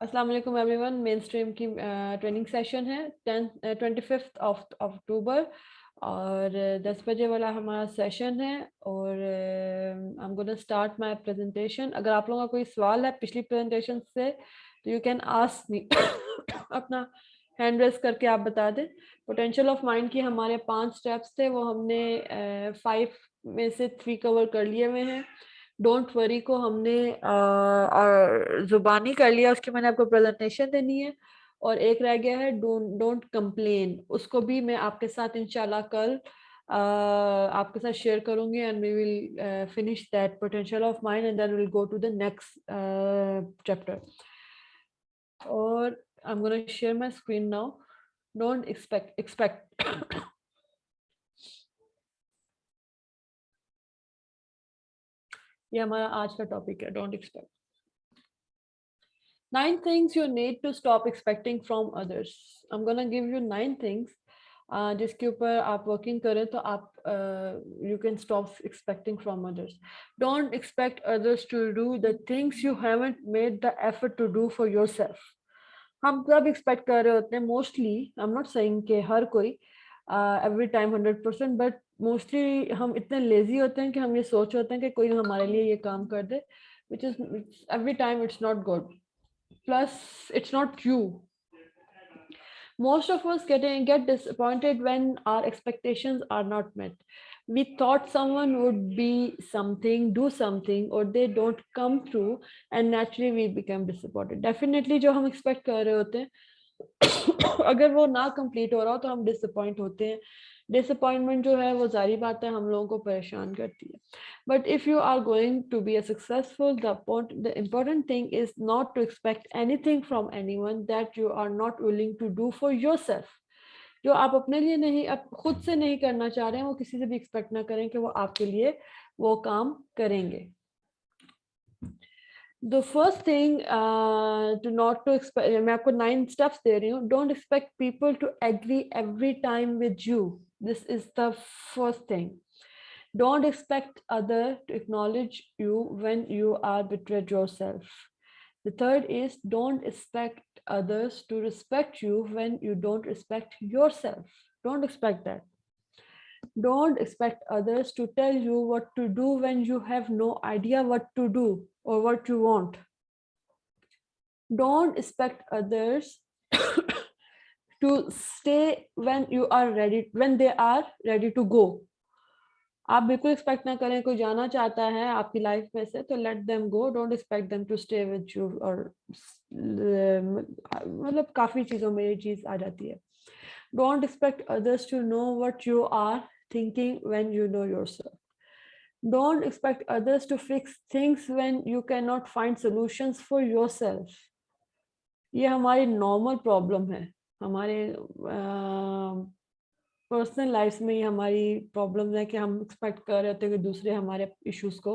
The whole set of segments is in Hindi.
अस्सलाम वालेकुम एवरीवन। मेन स्ट्रीम की ट्रेनिंग सेशन है 25 अक्टूबर और 10 बजे वाला हमारा सेशन है और I am gonna start my presentation. अगर आप लोगों का कोई सवाल है पिछली प्रेजेंटेशन से तो यू कैन आस्क मी। अपना हैंड रेस करके आप बता दें। पोटेंशियल ऑफ माइंड की हमारे 5 स्टेप्स थे, वो हमने 5 में से 3 कवर कर लिए हुए हैं। डोंट वरी को हमने जुबानी कर लिया, उसकी मैंने आपको प्रेजेंटेशन देनी है। और एक रह गया है डोंट कंप्लेन, उसको भी मैं आपके साथ इंशाल्लाह कल आपके साथ शेयर करूंगी and we will finish that potential of mind and then will go to the next chapter. और I am gonna share my screen now. Don't expect ये हमारा आज का टॉपिक है, don't expect. 9 things you need to stop expecting from others. I'm gonna give you 9 things जिसके ऊपर आप वर्किंग करें तो आप you can stop expecting from others. Don't expect others to do the things you haven't made the effort to do for yourself. हम सब एक्सपेक्ट कर रहे होते हैं mostly, I am not saying कि हर कोई एवरी टाइम 100%, बट मोस्टली हम इतने लेजी होते हैं कि हम ये सोच होते हैं कि कोई हमारे लिए ये काम कर दे, which is every time it's not good. Plus it's not you. Most of us get disappointed when our expectations are not met. We thought someone would be something, do something, or they don't come through, and naturally we become disappointed. Definitely जो हम expect कर रहे होते हैं अगर वो ना complete हो रहा हो तो हम disappoint होते हैं। डिसअपॉइंटमेंट जो है वो जारी बात है हम लोगों को परेशान करती है। But if you are going to be successful, the important thing is not to expect anything from anyone that you are not willing to do for yourself. जो आप अपने लिए नहीं, आप खुद से नहीं करना चाह रहे हैं, वो किसी से भी एक्सपेक्ट ना करें कि वो आपके लिए वो काम करेंगे। The first thing to not to expect, मैं आपको 9 steps दे रही हूँ. Don't expect people to agree every time with you. This is the first thing. Don't expect others to acknowledge you when you are betrayed yourself. The third is don't expect others to respect you when you don't respect yourself. Don't expect that. Don't expect others to tell you what to do when you have no idea what to do or what you want. Don't expect others to stay when you are ready, when they are ready to go. आप बिल्कुल एक्सपेक्ट ना करें, कोई जाना चाहता है आपकी लाइफ में से तो let them go. Don't expect them to stay with you. और मतलब काफी चीजों में ये चीज आ जाती है। Don't expect others to know what you are thinking when you know yourself. Don't expect others to fix things when you cannot find solutions for yourself. ये हमारी नॉर्मल प्रॉब्लम है, हमारे पर्सनल लाइफ में ये हमारी प्रॉब्लम है कि हम एक्सपेक्ट कर रहे होते हैं कि दूसरे हमारे इश्यूज को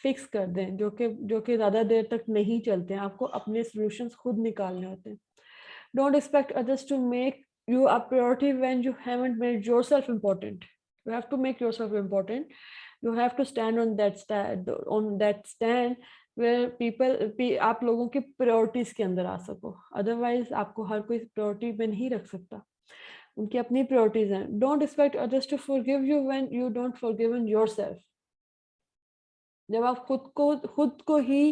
फिक्स कर दें, जो कि ज़्यादा देर तक नहीं चलते हैं। आपको अपने सॉल्यूशंस खुद निकालने होते हैं। Don't expect others to make you a priority when you haven't made yourself important. You have to make yourself important. You have to stand on that stand where आप लोगों की प्रायोरिटीज के अंदर आ सको। अदरवाइज आपको हर कोई प्रायोरिटी में नहीं रख सकता, उनकी अपनी प्रायोरिटीज हैं। Don't expect others to forgive you when you don't forgive in yourself. जब आप खुद को ही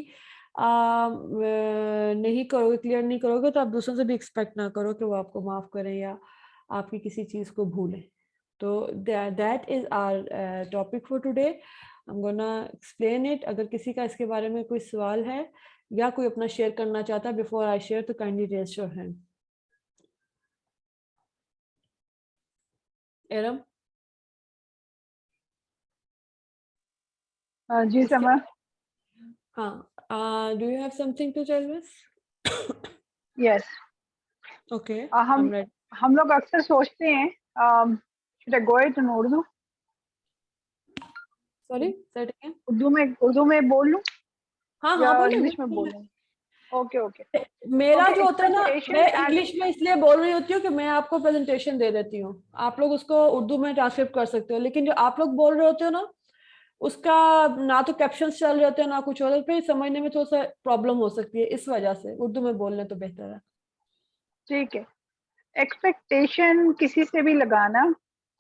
नहीं करोगे, क्लियर नहीं करोगे, तो आप दूसरों से भी एक्सपेक्ट ना करो कि वो आपको माफ करें या आपकी किसी चीज को भूलें। तो that is our topic for today. I am gonna explain it. अगर किसी का इसके बारे में कोई सवाल है या कोई अपना शेयर करना चाहता है बिफोर आई शेयर, तो kindly raise your hand. Eram? जी समा। हाँ, do you have something to tell us? Yes. Okay, हम लोग अक्सर सोचते हैं should I go it in Urdu? Sorry, say it again. Urdu में बोल लूं? हाँ या बोलो, इंग्लिश में बोल लूं? ओके। मेरा जो होता है ना, मैं इंग्लिश में इसलिए बोल रही होती हूँ कि मैं आपको प्रेजेंटेशन दे देती हूँ, आप लोग उसको उर्दू में ट्रांसक्रिप्ट कर सकते हो, लेकिन जो आप लोग बोल रहे होते हो ना उसका ना तो कैप्शंस चल रहे होते हैं ना कुछ और, फिर समझने में थोड़ा सा प्रॉब्लम हो सकती है, इस वजह से उर्दू में बोलने तो बेहतर है। ठीक है। एक्सपेक्टेशन किसी से भी लगाना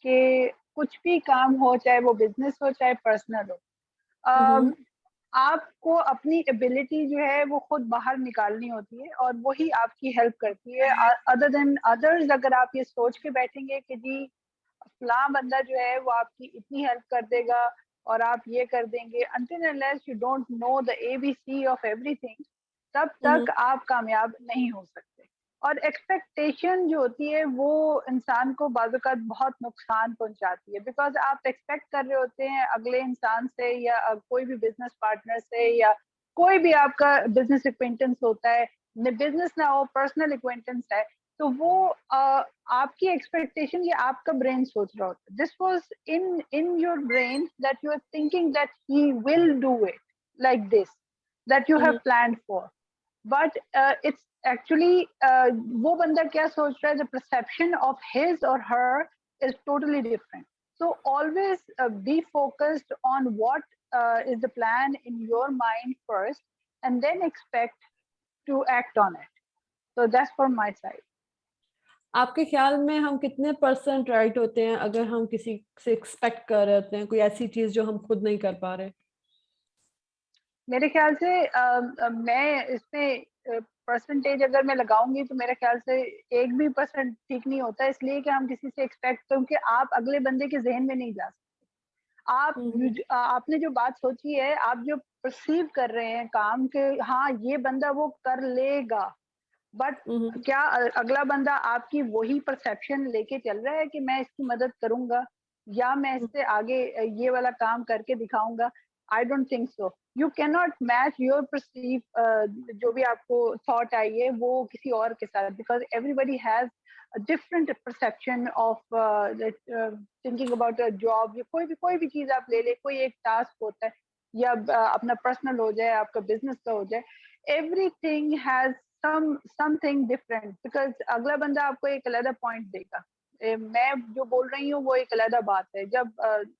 कि कुछ भी काम हो, चाहे वो बिजनेस हो चाहे पर्सनल हो, हम्म। आपको अपनी एबिलिटी जो है वो खुद बाहर निकालनी होती है और वही आपकी हेल्प करती है। अदर देन अदर्स, अगर आप ये सोच के बैठेंगे कि जी फलां बंदा जो है वो आपकी इतनी हेल्प कर देगा और आप ये कर देंगे, until unless you don't know the ABC of everything, तब हम्म। तक आप कामयाब नहीं हो सकते। और एक्सपेक्टेशन जो होती है वो इंसान को बाज़ औक़ात बहुत नुकसान पहुंचाती है, बिकॉज आप एक्सपेक्ट कर रहे होते हैं अगले इंसान से या कोई भी बिजनेस पार्टनर से या कोई भी आपका बिजनेस एक्वेंटेंस होता है, बिजनेस ना हो पर्सनल एक्वेंटेंस है, तो वो आपकी एक्सपेक्टेशन ये आपका ब्रेन सोच रहा होता है। This was in your brain that you are thinking that he will do it like this, that you have hmm. Planned for, but it's actually वो बंदा क्या सोच रहा है, द परसेप्शन ऑफ हिज और her is totally different. So always be focused on what is the plan in your mind first, and then expect to act on it. So that's from my side. आपके ख्याल में हम कितने परसेंट राइट होते हैं अगर हम किसी से एक्सपेक्ट कर रहे होते हैं कोई ऐसी चीज जो हम खुद नहीं कर पा रहे? मेरे ख्याल से मैं इसमें परसेंटेज अगर मैं लगाऊंगी तो मेरे ख्याल से 1% भी ठीक नहीं होता, इसलिए कि हम किसी से एक्सपेक्ट, क्योंकि आप अगले बंदे के जहन में नहीं जा सकते। हम्म। आपने जो बात सोची है, आप जो परसीव कर रहे हैं काम के, हाँ ये बंदा वो कर लेगा, बट हम्म। क्या अगला बंदा आपकी वही परसेप्शन लेके चल रहा है कि मैं इसकी मदद करूंगा या मैं इससे आगे ये वाला काम करके दिखाऊंगा? I don't think so. You can not match your perceive जो भी आपको थॉट आई है वो किसी और के साथ, because everybody has different perception of thinking about a job. कोई भी चीज आप ले ले, कोई एक टास्क होता है या अपना पर्सनल हो जाए, आपका बिजनेस का हो जाए, everything has something different, because अगला बंदा आपको एक अलग पॉइंट देगा। मैं जो बोल रही हूँ वो एक अलग बात है। जब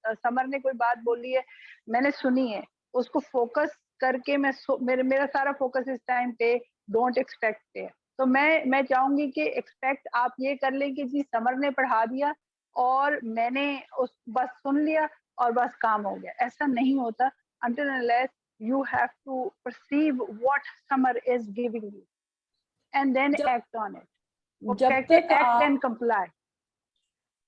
समर ने कोई बात बोली है, मैंने सुनी है, उसको फोकस करके मेरा सारा फोकस इस टाइम पे डोंट एक्सपेक्ट पे है। तो मैं चाहूंगी कि एक्सपेक्ट आप ये कर लें कि जी समर ने पढ़ा दिया और मैंने उस बस सुन लिया और बस काम हो गया। ऐसा नहीं होता। until unless you have to perceive what summer is giving you and then जब act on it. वो जब कहते तक act आप and comply.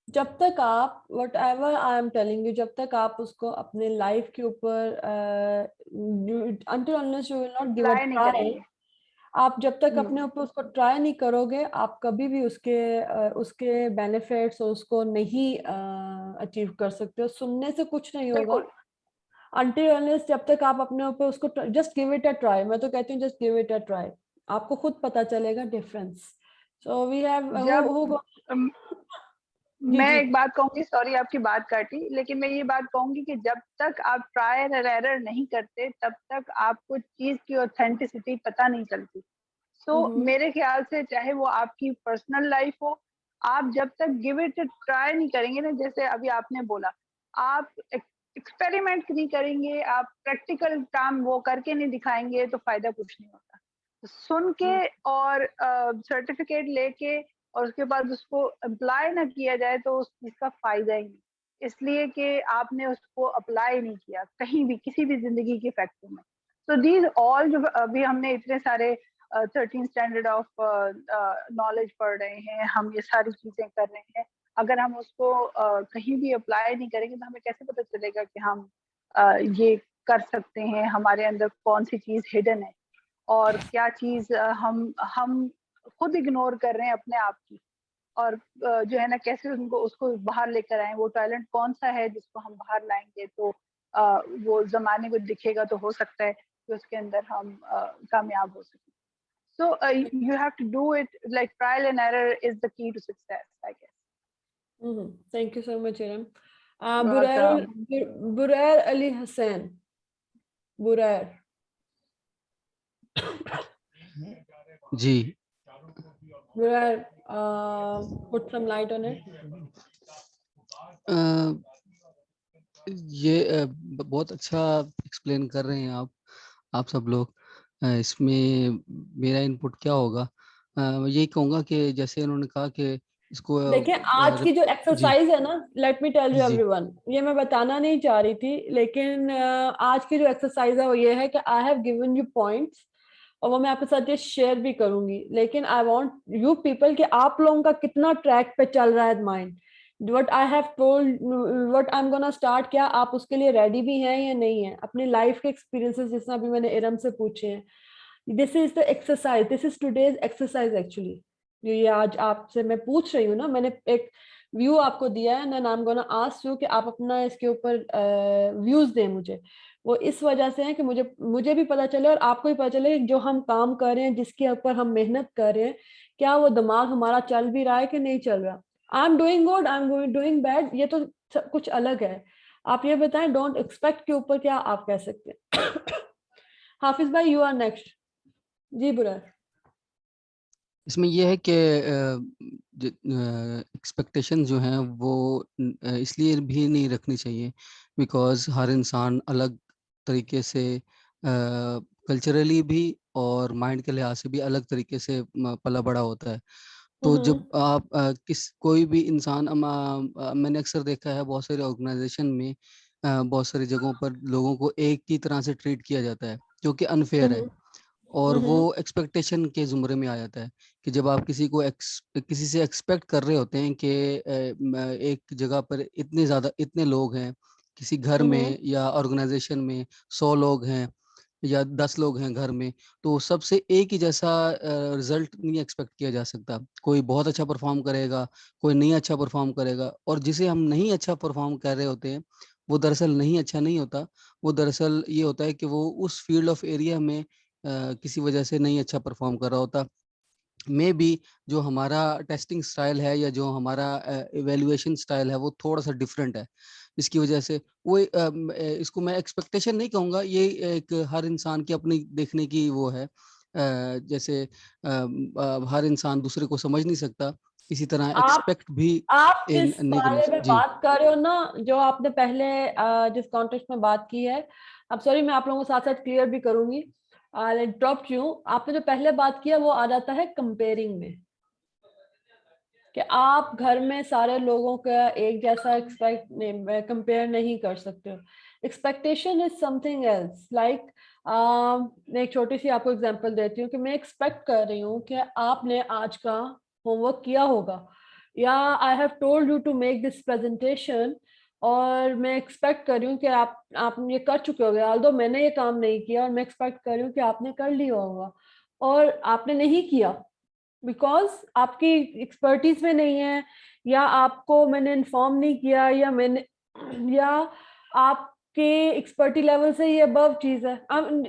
जब तक आप what ever I am telling you, जब तक आप उसको अपने लाइफ के ऊपर until unless you will not give a Apply नहीं try, करेंगे। आप जब तक अपने हम्म, ऊपर उसको ट्राई नहीं करोगे, आप कभी भी उसके बेनिफिट्स और उसको नहीं अचीव कर सकते हो। सुनने से कुछ नहीं होगा। बिल्कुल। until unless जब तक आप अपने ऊपर उसको just give it a try, मैं तो कहती हूँ just give it a try, आपको खुद पता चलेगा डिफरेंस। सो वी हैव जब हु अम, जी मैं जी। एक बात कहूंगी, सॉरी आपकी बात काटी, लेकिन मैं ये बात कहूंगी कि जब तक आप ट्रायल और एरर नहीं करते तब तक आपको चीज की ऑथेंटिसिटी पता नहीं चलती। सो हम्म। मेरे ख्याल से चाहे वो आपकी पर्सनल लाइफ हो, आप जब तक गिव इट ट्राई नहीं करेंगे ना, जैसे अभी आपने बोला, आप एक्सपेरिमेंट नहीं करेंगे, आप प्रैक्टिकल काम वो करके नहीं दिखाएंगे, तो फायदा कुछ नहीं होता। सुन के और सर्टिफिकेट लेके और उसके बाद उसको अप्लाई ना किया जाए तो उस चीज का फायदा ही नहीं, इसलिए कि आपने उसको अप्लाई नहीं किया कहीं भी किसी भी जिंदगी के फैक्टर में। सो दीज ऑल, जो अभी हमने इतने सारे 13 स्टैंडर्ड ऑफ नॉलेज पढ़ रहे हैं, हम ये सारी चीजें कर रहे हैं, अगर हम उसको कहीं भी अप्लाई नहीं करेंगे तो हमें कैसे पता चलेगा कि हम ये कर सकते हैं, हमारे अंदर कौन सी चीज हिडन है और क्या चीज हम खुद इग्नोर कर रहे हैं अपने आप की। और जो है ना, कैसे उनको उसको बाहर लेकर आए, वो टैलेंट कौन सा है जिसको हम बाहर लाएंगे तो वो जमाने को दिखेगा, तो हो सकता है कि उसके अंदर हम कामयाब हो सकें। So you have to do it, like trial and error is the key to success, I guess. Thank you so much Iram. Welcome. Burair Ali Hasan, Burair. जी। Burair, put some light on it. अ, ये बहुत अच्छा एक्सप्लेन कर रहे हैं आप सब लोग। इसमें मेरा इनपुट क्या होगा? मैं यही कहूँगा कि जैसे उन्होंने कहा कि इसको देखिए आज की जो जी एक्सरसाइज है ना, लेट मी टेल जी यू जी एवरीवन, ये मैं बताना नहीं चाह रही थी, लेकिन आज की जो एक्सरसाइज है वो ये है कि I have given you points, और वो मैं आपके साथ ये शेयर भी करूंगी, लेकिन आई वांट यू पीपल कि आप लोगों का कितना ट्रैक पे चल रहा है mind, what I have told, what I am gonna start, क्या आप उसके लिए रेडी भी हैं या नहीं है, अपनी लाइफ के एक्सपीरियंसेस जितना भी मैंने इरम से पूछे हैं। This is the exercise, this is today's exercise actually. ये आज आपसे मैं पूछ रही हूँ ना, मैंने एक व्यू आपको दिया है ना, आई एम गोना आस्क यू कि आप अपना इसके ऊपर व्यूज दें मुझे। वो इस वजह से है कि मुझे भी पता चले और आपको भी पता चले कि जो हम काम कर रहे हैं, जिसके ऊपर हम मेहनत कर रहे हैं, क्या वो दिमाग हमारा चल भी रहा है कि नहीं चल रहा। आई am doing good, I am doing bad, ये तो कुछ अलग है। आप ये बताएं डोंट एक्सपेक्ट के ऊपर क्या आप कह सकते हैं। हाफिज भाई, यू आर नेक्स्ट। जी बुरा। इसमें यह है कि एक्सपेक्टेशन जो हैं वो इसलिए भी नहीं रखनी चाहिए बिकॉज़ हर इंसान अलग तरीके से कल्चरली भी और माइंड के लिहाज से भी अलग तरीके से पला बड़ा होता है। तो हम्म। जब आप किस कोई भी इंसान मैंने अक्सर देखा है बहुत सारे ऑर्गेनाइजेशन में बहुत सारी जगहों पर लोगों को एक ही तरह से ट्रीट किया जाता है जो कि अनफेयर है। हम्म। और वो हम्म। एक्सपेक्टेशन के ज़ुमरे में आ जाता है कि जब आप किसी से एक्सपेक्ट कर रहे होते हैं कि एक जगह पर इतने लोग हैं, किसी घर हम्म। में या ऑर्गेनाइजेशन में 100 लोग हैं या 10 लोग हैं घर में, तो सबसे एक ही जैसा रिजल्ट नहीं एक्सपेक्ट किया जा सकता। कोई बहुत अच्छा परफॉर्म करेगा, कोई नहीं अच्छा परफॉर्म करेगा, और जिसे हम नहीं अच्छा परफॉर्म कर रहे होते हैं वो दरअसल नहीं अच्छा नहीं होता। वो दरअसल ये होता है कि वो उस फील्ड ऑफ एरिया में किसी वजह से नहीं अच्छा परफॉर्म कर रहा होता। मे बी जो हमारा टेस्टिंग स्टाइल है या जो हमारा इवेल्युएशन स्टाइल है वो थोड़ा सा डिफरेंट है, इसकी वजह से वो इसको मैं एक्सपेक्टेशन नहीं कहूँगा, ये एक हर इंसान की अपनी देखने की वो है। जैसे हर इंसान दूसरे को समझ नहीं सकता, इसी तरह आप एक्सपेक्ट भी आप इन जिस नहीं करना बारे में चाहिए। जी बात कर रहे हो ना, जो आपने पहले जिस कॉन्टेक्स्ट में बात की है, अब सॉरी मैं आप लोगों को साथ साथ क्लियर भी करूंगी, इंटरप्ट यू, आपने जो पहले बात किया वो आ जाता है कंपेयरिंग में, कि आप घर में सारे लोगों का एक जैसा एक्सपेक्ट कंपेयर नहीं कर सकते हो। Expectation is something else, like मैं एक छोटी सी आपको एग्जांपल देती हूँ कि मैं एक्सपेक्ट कर रही हूँ कि आपने आज का होमवर्क किया होगा, या I have told you to make this presentation, और मैं एक्सपेक्ट कर रही हूँ कि आप ये कर चुके होगे, ऑल्दो मैंने ये काम नहीं किया और मैं एक्सपेक्ट कर रही हूँ कि आपने कर लिया होगा, और आपने नहीं किया बिकॉज आपकी एक्सपर्टीज में नहीं है, या आपको मैंने इन्फॉर्म नहीं किया, या आपके एक्सपर्टी लेवल से ये अबव चीज है।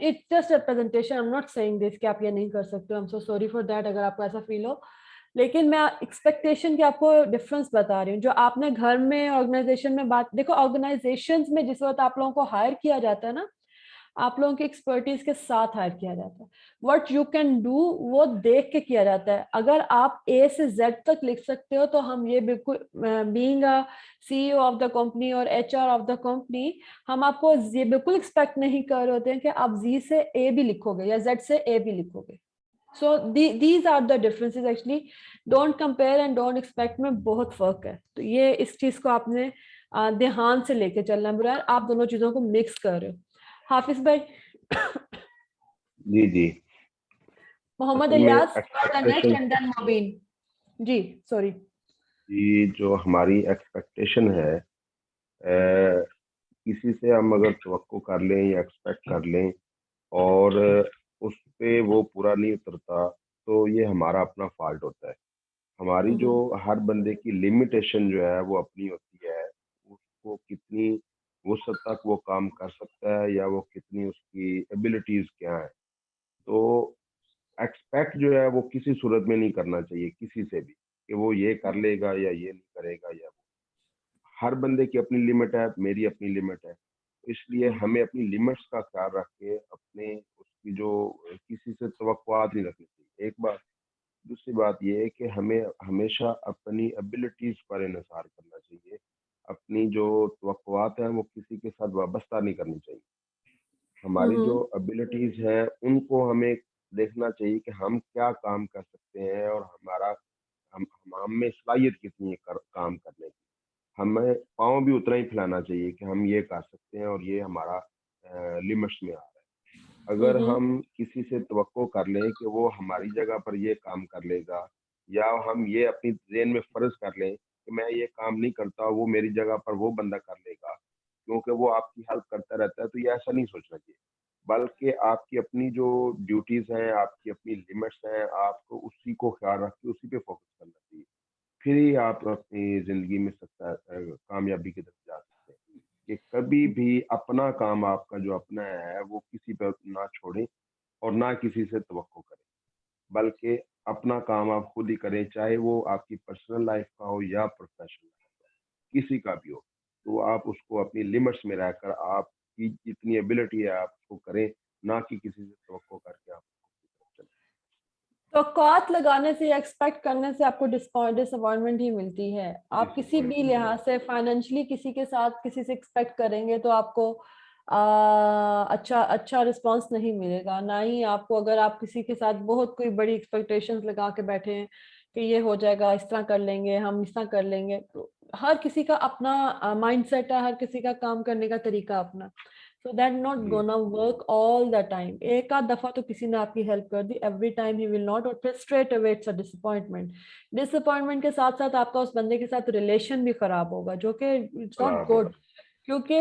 It's just a presentation, I am not saying this कि आप ये नहीं कर सकते हो, I am so sorry for that अगर आपको ऐसा फील हो, लेकिन मैं एक्सपेक्टेशन की आपको डिफरेंस बता रही हूँ। जो आपने घर में ऑर्गेनाइजेशन में बात देखो, ऑर्गेनाइजेशंस में जिस वक्त आप लोगों को हायर किया जाता है ना, आप लोगों की एक्सपर्टीज के साथ हायर किया जाता है। व्हाट यू कैन डू वो देख के किया जाता है। अगर आप ए से जेड तक लिख सकते हो तो हम ये बिल्कुल, being a CEO of the company और एचआर ऑफ द कंपनी, हम आपको ये बिल्कुल एक्सपेक्ट नहीं कर रहे होते हैं कि आप जी से ए भी लिखोगे या जेड से ए भी लिखोगे। So these are the differences actually. Don't compare and don't expect में बहुत फर्क है, तो ये इस चीज को आपने ध्यान से लेके चलना है। बुरा आप दोनों चीजों को मिक्स कर रहे हो। हाफिज भाई। जी जी। मोहम्मद असल में Ilyas, next expectation, and then Mobeen. जी सॉरी। ये जो हमारी एक्सपेक्टेशन है, किसी से हम अगर तवक्को कर लें या एक्सपेक्ट कर लें और उस पे वो पूरा नहीं उतरता, तो ये हमारा अपना फॉल्ट होता है। हमारी जो हर बंदे की लिमिटेशन जो है वो अपनी होती है, उसको कितनी वसत तक वो काम कर सकता है या वो कितनी उसकी एबिलिटीज क्या है। तो एक्सपेक्ट जो है वो किसी सूरत में नहीं करना चाहिए किसी से भी कि वो ये कर लेगा या ये नहीं करेगा, या हर बंदे की अपनी लिमिट है, मेरी अपनी लिमिट है। इसलिए हमें अपनी लिमिट्स का ख्याल रख के अपने उसकी जो किसी से तवक्कुआत नहीं रखनी चाहिए, एक बात। दूसरी बात ये है कि हमें हमेशा अपनी एबिलिटीज पर इन्हिसार करना चाहिए। अपनी जो तवक्कुआत हैं वो किसी के साथ वाबस्ता नहीं करनी चाहिए। हमारी जो एबिलिटीज हैं उनको हमें देखना चाहिए कि हम क्या काम कर सकते हैं और हमारा हम में सलाहियत कितनी है काम करने की। हमें पाँव भी उतना ही फैलाना चाहिए कि हम ये कर सकते हैं और ये हमारा लिमिट्स में आ रहा है। अगर हम किसी से तवक्को कर लें कि वो हमारी जगह पर ये काम कर लेगा, या हम ये अपनी ज़हन में फ़र्ज़ कर लें कि मैं ये काम नहीं करता, वो मेरी जगह पर वो बंदा कर लेगा, क्योंकि वो आपकी हेल्प करता रहता है, तो ये ऐसा नहीं सोचना चाहिए। बल्कि आपकी अपनी जो ड्यूटीज़ हैं, आपकी अपनी लिमिट्स हैं, आपको उसी को ख़्याल रख के उसी पे फ़ोकस करना चाहिए। फिर ही आप अपनी ज़िंदगी में कामयाबी की तरफ जा सकते हैं। कि कभी भी अपना काम आपका जो अपना है, वो किसी पे ना छोड़ें और ना किसी से तवक्को करें। बल्कि अपना काम आप खुद ही करें, चाहे वो आपकी पर्सनल लाइफ़ का हो या प्रोफ़ेशनल लाइफ़ का, किसी का भी हो। तो आप उसको अपनी लिमिट्स में रहकर आपकी जितनी एबिलिटी है आप उसको करें, ना कि किसी से तवक्को करके आप उसकी तरफ चलें। तवक्कुआत लगाने से या एक्सपेक्ट करने से आपको डिसअपॉइंटमेंट ही मिलती है। आप किसी भी डिसअपॉइंटमेंट लिहाज से फाइनेंशियली किसी के साथ किसी से एक्सपेक्ट करेंगे तो आपको अच्छा अच्छा रिस्पांस नहीं मिलेगा। ना ही आपको, अगर आप किसी के साथ बहुत कोई बड़ी एक्सपेक्टेशंस लगा के बैठे हैं कि ये हो जाएगा, इस तरह कर लेंगे, हम इस तरह कर लेंगे, तो हर किसी का अपना माइंडसेट है, हर किसी का काम करने का तरीका अपना। So that not ji, gonna work all the time. एक आध दफा तो किसी ने आपकी हेल्प कर दी, every time he will not, और फिर straight away it's a disappointment. Disappointment के साथ साथ आपका उस बंदे के साथ रिलेशन भी खराब होगा, जो कि it's not खराब good. होगा। क्योंकि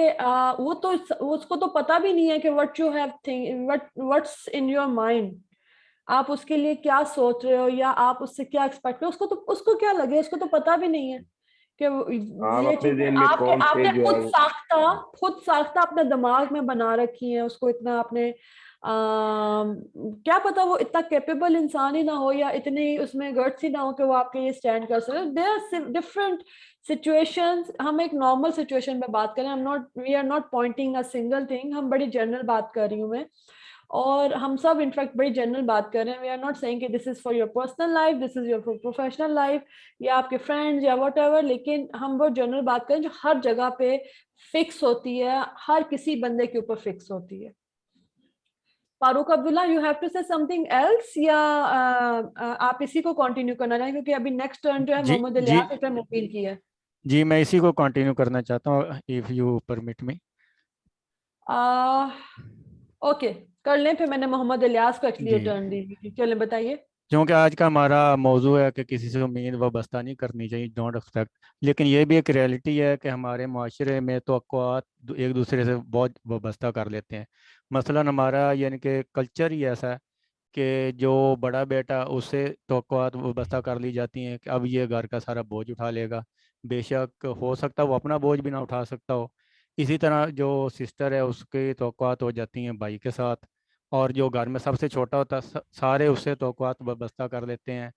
वो तो उसको तो पता भी नहीं है कि what you have think what's in your mind. आप उसके लिए क्या सोच रहे हो या आप उससे क्या एक्सपेक्ट करो, उसको क्या लगे, उसको तो पता भी नहीं है कि आप ये अपने चीजें ज़हन में आपके कौन से आपने जो है खुद साख्ता अपने दिमाग में बना रखी है, उसको इतना आपने क्या पता वो इतना कैपेबल इंसान ही ना हो या इतनी उसमें गट्स ही ना हो कि वो आपके लिए स्टैंड कर सके। There are different situations. हम एक नॉर्मल सिचुएशन पे बात करें, we are not pointing a single thing, हम बड़ी जनरल बात कर रही हूँ मैं, और हम सब इनफैक्ट बड़ी जनरल बात कर रहे हैं। वी आर नॉट सेइंग कि this is for your personal life, this is your professional life या आपके फ्रेंड्स या व्हाटएवर, लेकिन हम बहुत जनरल बात करें जो हर जगह पे फिक्स होती है, हर किसी बंदे के ऊपर फिक्स होती है। Farooq Abdullah, you have to say something else, या आप इसी को कंटिन्यू करना चाहें, क्योंकि अभी नेक्स्ट टर्न जो है जी मोहम्मद जी इलियास मोबील की है। जी, मैं इसी को कंटिन्यू करना चाहता हूँ, if you permit me. Okay, कर लें, फिर मैंने मोहम्मद इलियास को एक्चुअली जी, टर्न दी थी। चलें, बताइए। क्योंकि आज का हमारा मौजू है कि किसी से उम्मीद वाबस्ता नहीं करनी चाहिए, डोंट एक्सपेक्ट। लेकिन ये भी एक रियलिटी है कि हमारे माशरे में तवक्कुआत एक दूसरे से बहुत वाबस्ता कर लेते हैं। मसलन हमारा यानी कि कल्चर ही ऐसा है कि जो बड़ा बेटा, उससे तवक्कुआत वाबस्ता कर ली जाती हैं कि अब ये घर का सारा बोझ उठा लेगा। बेशक हो सकता है वो अपना बोझ भी ना उठा सकता हो। इसी तरह जो सिस्टर है उसकी तवक्कुआत हो जाती हैं भाई के साथ। और जो घर में सबसे छोटा होता है सारे उससे तवक्कुआत वाबस्ता कर लेते हैं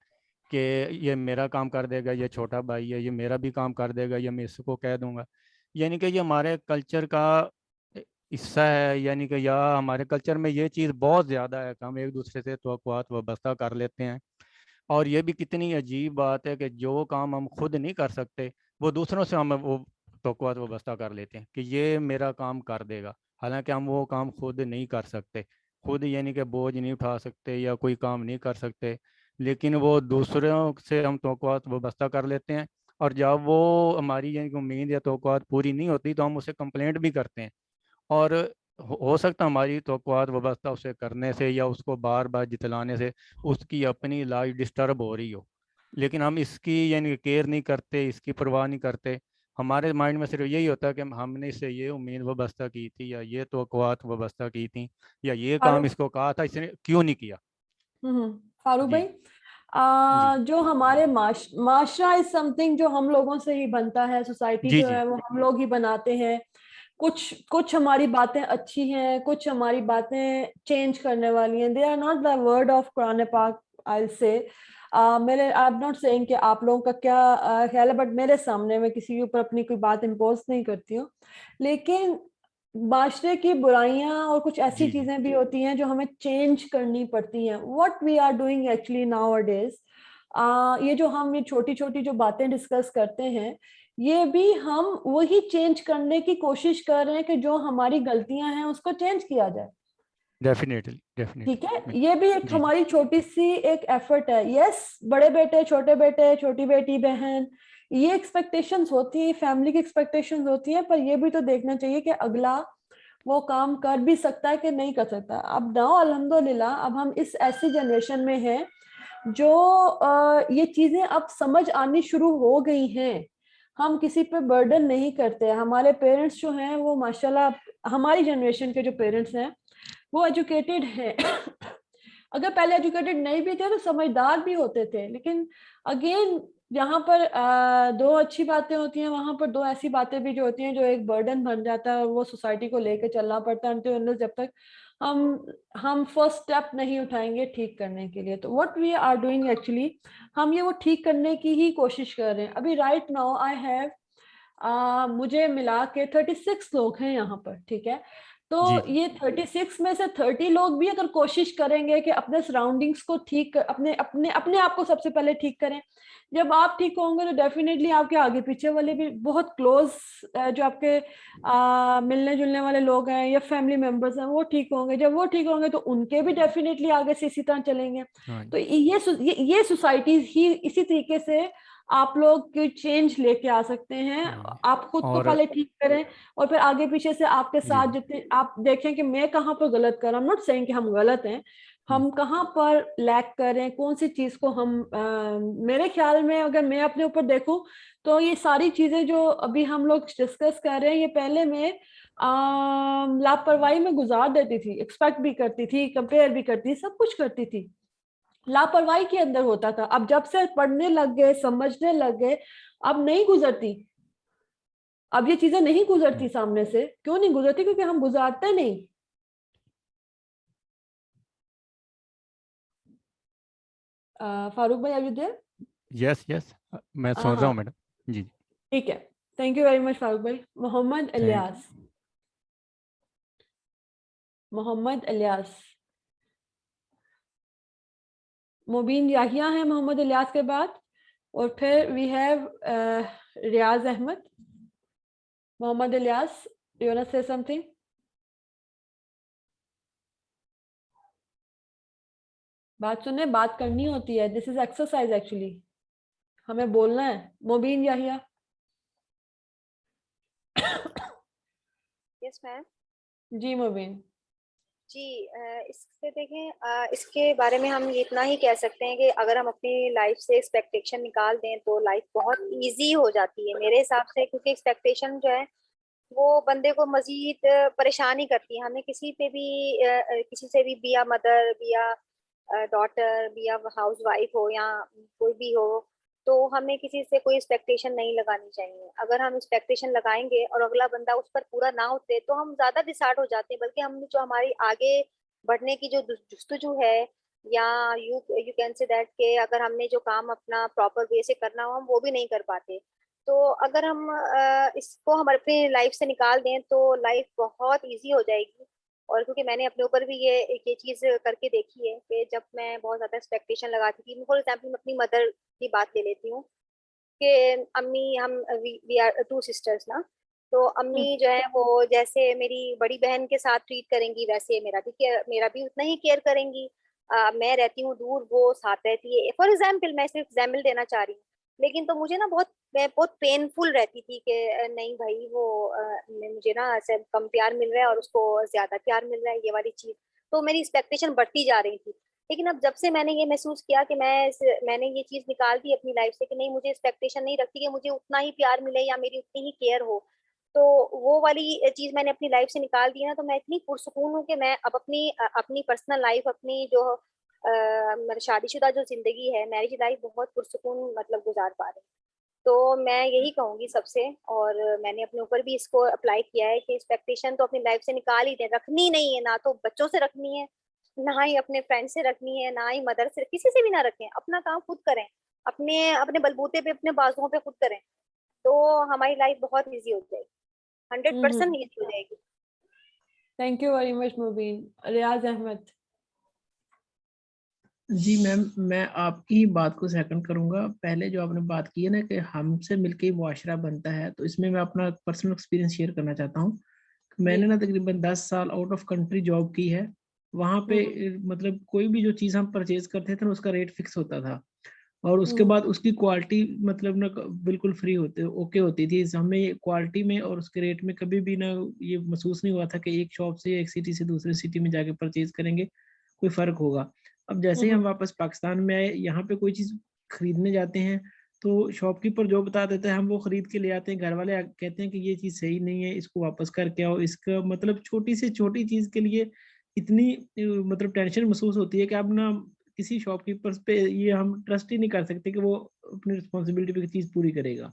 कि ये मेरा काम कर देगा, ये छोटा भाई है, ये मेरा भी काम कर देगा, ये मैं इसको कह दूंगा। यानी कि ये हमारे कल्चर का हिस्सा है, यानी कि या हमारे कल्चर में ये चीज़ बहुत ज़्यादा है कि हम एक दूसरे से तवक्कुआत वाबस्ता कर लेते हैं। और ये भी कितनी अजीब बात है कि जो काम हम खुद नहीं कर सकते वो दूसरों से हम वो तवक्कुआत वाबस्ता कर लेते हैं कि ये मेरा काम कर देगा, हालांकि हम वो काम खुद नहीं कर सकते। खुद यानी कि बोझ नहीं उठा सकते या कोई काम नहीं कर सकते, लेकिन वो दूसरों से हम तवक्कुआत वाबस्ता कर लेते हैं। और जब वो हमारी यानी कि उम्मीद या तवक्कुआत पूरी नहीं होती तो हम उसे कंप्लेंट भी करते हैं। और हो सकता हमारी तवक्कुआत वाबस्ता उसे करने से या उसको बार बार जितलाने से उसकी अपनी लाइफ डिस्टर्ब हो रही हो, लेकिन हम इसकी यानी केयर नहीं करते, इसकी परवाह नहीं करते। हमारे माइंड में सिर्फ यही होता है कि हमने इससे ये उम्मीद वाबस्ता की थी या ये तवक्कुआत वाबस्ता की थी या ये काम फारूक इसको कहा था, इसने क्यों नहीं किया। फारूक जी भाई, जी जो हमारे माशरा इज समथिंग जो हम लोगों से ही बनता है, सोसाइटी जी जो जी है वो हम लोग ही बनाते हैं। कुछ कुछ हमारी बातें अच्छी हैं, कुछ हमारी बातें चेंज करने वाली हैं। They are not the word of Quran पाक, आई से। मेरे आई एम नॉट सेइंग कि आप लोगों का क्या ख्याल है, बट मेरे सामने मैं किसी के ऊपर अपनी कोई बात इम्पोज नहीं करती हूँ, लेकिन माशरे की बुराइयां और कुछ ऐसी जी जी चीजें भी होती हैं जो हमें चेंज करनी पड़ती हैं। What we are doing actually nowadays, ये जो हम ये छोटी छोटी जो बातें डिस्कस करते हैं, ये भी हम वही चेंज करने की कोशिश कर रहे हैं कि जो हमारी गलतियां हैं उसको चेंज किया जाए। डेफिनेटली ठीक है, डेफिनेटली। ये भी एक जी हमारी छोटी सी एक एफर्ट है। यस, बड़े बेटे, छोटी बेटी, बहन, ये एक्सपेक्टेशंस होती है, फैमिली की एक्सपेक्टेशंस होती है, पर ये भी तो देखना चाहिए कि अगला वो काम कर भी सकता है कि नहीं कर सकता। अब नाउ अल्हम्दुलिल्लाह अब हम इस ऐसी जनरेशन में हैं जो ये चीजें अब समझ आनी शुरू हो गई हैं। हम किसी पे बर्डन नहीं करते। हमारे पेरेंट्स जो हैं वो माशाल्लाह, हमारी जनरेशन के जो पेरेंट्स हैं वो एजुकेटेड हैं। अगर पहले एजुकेटेड नहीं भी थे तो समझदार भी होते थे, लेकिन अगेन यहाँ पर दो अच्छी बातें होती हैं, वहां पर दो ऐसी बातें भी जो होती हैं जो एक बर्डन बन जाता है और वो सोसाइटी को लेकर चलना पड़ता है जब तक हम फर्स्ट स्टेप नहीं उठाएंगे ठीक करने के लिए। तो what we are doing actually, हम ये वो ठीक करने की ही कोशिश कर रहे हैं। अभी राइट नाउ आई हैव मुझे मिला के 36 लोग हैं यहाँ पर, ठीक है। तो जी ये 36 में से 30 लोग भी अगर कोशिश करेंगे कि अपने सराउंडिंग्स को ठीक, अपने अपने अपने आप को सबसे पहले ठीक करें। जब आप ठीक होंगे तो डेफिनेटली आपके आगे पीछे वाले भी बहुत क्लोज जो आपके मिलने जुलने वाले लोग हैं या फैमिली मेंबर्स हैं वो ठीक होंगे। जब वो ठीक होंगे तो उनके भी डेफिनेटली आगे से इसी तरह चलेंगे। हाँ तो ये सोसाइटी ही इसी तरीके से आप लोग चेंज लेके आ सकते हैं। हाँ। आप खुद को और पहले ठीक करें और फिर आगे पीछे से आपके जी साथ जितने आप देखें कि मैं कहाँ पर गलत कर रहा हूँ। नॉट सेइंग कि हम गलत हैं, हम कहाँ पर लैक कर रहे हैं, कौन सी चीज को हम मेरे ख्याल में अगर मैं अपने ऊपर देखूं तो ये सारी चीजें जो अभी हम लोग डिस्कस कर रहे हैं ये पहले मैं लापरवाही में गुजार देती थी, एक्सपेक्ट भी करती थी, कंपेयर भी करती थी, सब कुछ करती थी, लापरवाही के अंदर होता था। अब जब से पढ़ने लग गए, समझने लग गए, अब नहीं गुजरती। अब ये चीजें नहीं गुजरती सामने से। क्यों नहीं गुजरती? क्योंकि हम गुजारते नहीं। फारूक भाई, are you there? Yes yes, मैं सुन रहा हाँ, हूँ मैडम। जी जी। ठीक है। Thank you very much Farooq भाई। मोहम्मद थैंक इलियास, मोहम्मद इलियास, मुबीन याहिया है मोहम्मद इलियास के बाद, और फिर we have Riyaz Ahmad. Mohammad Ilyas, you want to say something? बात सुने, बात करनी होती है। दिस इज एक्सरसाइज एक्चुअली, हमें बोलना है। मुबीन याहिया। Yes ma'am. जी मुबीन। जी इससे देखें, इसके बारे में हम ये इतना ही कह सकते हैं कि अगर हम अपनी लाइफ से एक्सपेक्टेशन निकाल दें तो लाइफ बहुत इजी हो जाती है मेरे हिसाब से, क्योंकि एक्सपेक्टेशन जो है वो बंदे को मजीद परेशान ही करती है। हमें किसी पे भी किसी से भी, बिया मदर, बिया डॉटर, बिया हाउस वाइफ हो या कोई भी हो, तो हमें किसी से कोई एक्सपेक्टेशन नहीं लगानी चाहिए। अगर हम एक्सपेक्टेशन लगाएंगे और अगला बंदा उस पर पूरा ना उतरे तो हम ज्यादा डिसहार्ट हो जाते हैं, बल्कि हम जो हमारी आगे बढ़ने की जो जुस्तजू है, या you you can say that के अगर हमने जो काम अपना प्रॉपर वे से करना हो हम वो भी नहीं कर पाते। तो अगर हम इसको हम अपनी लाइफ से निकाल दें तो लाइफ बहुत इजी हो जाएगी। और क्योंकि मैंने अपने ऊपर भी ये चीज करके देखी है कि जब मैं बहुत ज्यादा एक्सपेक्टेशन लगाती थी, फॉर एग्जाम्पल मैं अपनी मदर की बात ले लेती हूँ कि अम्मी, हम वी आर टू सिस्टर्स ना, तो अम्मी जो है वो जैसे मेरी बड़ी बहन के साथ ट्रीट करेंगी वैसे मेरा भी उतना ही केयर करेंगी। मैं रहती हूँ दूर, वो साथ रहती है। फॉर एग्जाम्पल, मैं सिर्फ एग्जाम्पल देना चाह रही हूँ, लेकिन तो मुझे ना मैं बहुत पेनफुल रहती थी कि नहीं भाई वो मुझे ना ऐसे कम प्यार मिल रहा है और उसको ज्यादा प्यार मिल रहा है, ये वाली चीज। तो मेरी एक्सपेक्टेशन बढ़ती जा रही थी। लेकिन अब जब से मैंने ये महसूस किया कि मैंने ये चीज निकाल दी अपनी लाइफ से कि नहीं, मुझे एक्सपेक्टेशन नहीं रखती कि मुझे उतना ही प्यार मिले या मेरी उतनी ही केयर हो, तो वो वाली चीज मैंने अपनी लाइफ से निकाल दी ना, तो मैं इतनी पुरसुकून हूँ कि मैं अब अपनी पर्सनल लाइफ, अपनी जो मतलब शादीशुदा जो जिंदगी है, मैरिज लाइफ, बहुत पुरसुकून मतलब गुजार पा रही हूँ। तो मैं यही कहूंगी सबसे, और मैंने अपने ऊपर भी इसको अप्लाई किया है कि एक्सपेक्टेशन तो अपनी लाइफ से निकाल ही दें। रखनी नहीं है, ना तो बच्चों से रखनी है, ना ही अपने फ्रेंड से रखनी है, ना ही मदर से, किसी से भी ना रखें। अपना काम खुद करें, अपने अपने बलबूते पे, अपने बाजुओं पे खुद करें, तो हमारी लाइफ बहुत इजी हो जाएगी, 100% इजी हो जाएगी। Thank you very much Mubeen. Riyaz Ahmad. जी मैम, मैं आपकी बात को सेकंड करूंगा। पहले जो आपने बात की है ना कि हमसे मिलके ही मुआशरा बनता है, तो इसमें मैं अपना पर्सनल एक्सपीरियंस शेयर करना चाहता हूँ। जी। मैंने ना तकरीबन 10 साल आउट ऑफ कंट्री जॉब की है। वहाँ पे मतलब कोई भी जो चीज़ हम परचेज करते थे ना, उसका रेट फिक्स होता था, और उसके बाद उसकी क्वालिटी मतलब ना बिल्कुल फ्री होते ओके होती थी। हमें क्वालिटी में और उसके रेट में कभी भी ना ये महसूस नहीं हुआ था कि एक शॉप से एक सिटी से दूसरी सिटी में जाके परचेज करेंगे कोई फ़र्क होगा। अब जैसे ही हम वापस पाकिस्तान में आए, यहाँ पे कोई चीज़ खरीदने जाते हैं, तो शॉपकीपर जो बता देता है हम वो खरीद के ले आते हैं। घर वाले कहते हैं कि ये चीज़ सही नहीं है, इसको वापस करके आओ। इसका मतलब छोटी से छोटी चीज़ के लिए इतनी मतलब टेंशन महसूस होती है कि अब ना किसी शॉपकीपर्स पे ये हम ट्रस्ट ही नहीं कर सकते कि वो अपनी रिस्पॉन्सिबिलिटी पे चीज़ पूरी करेगा।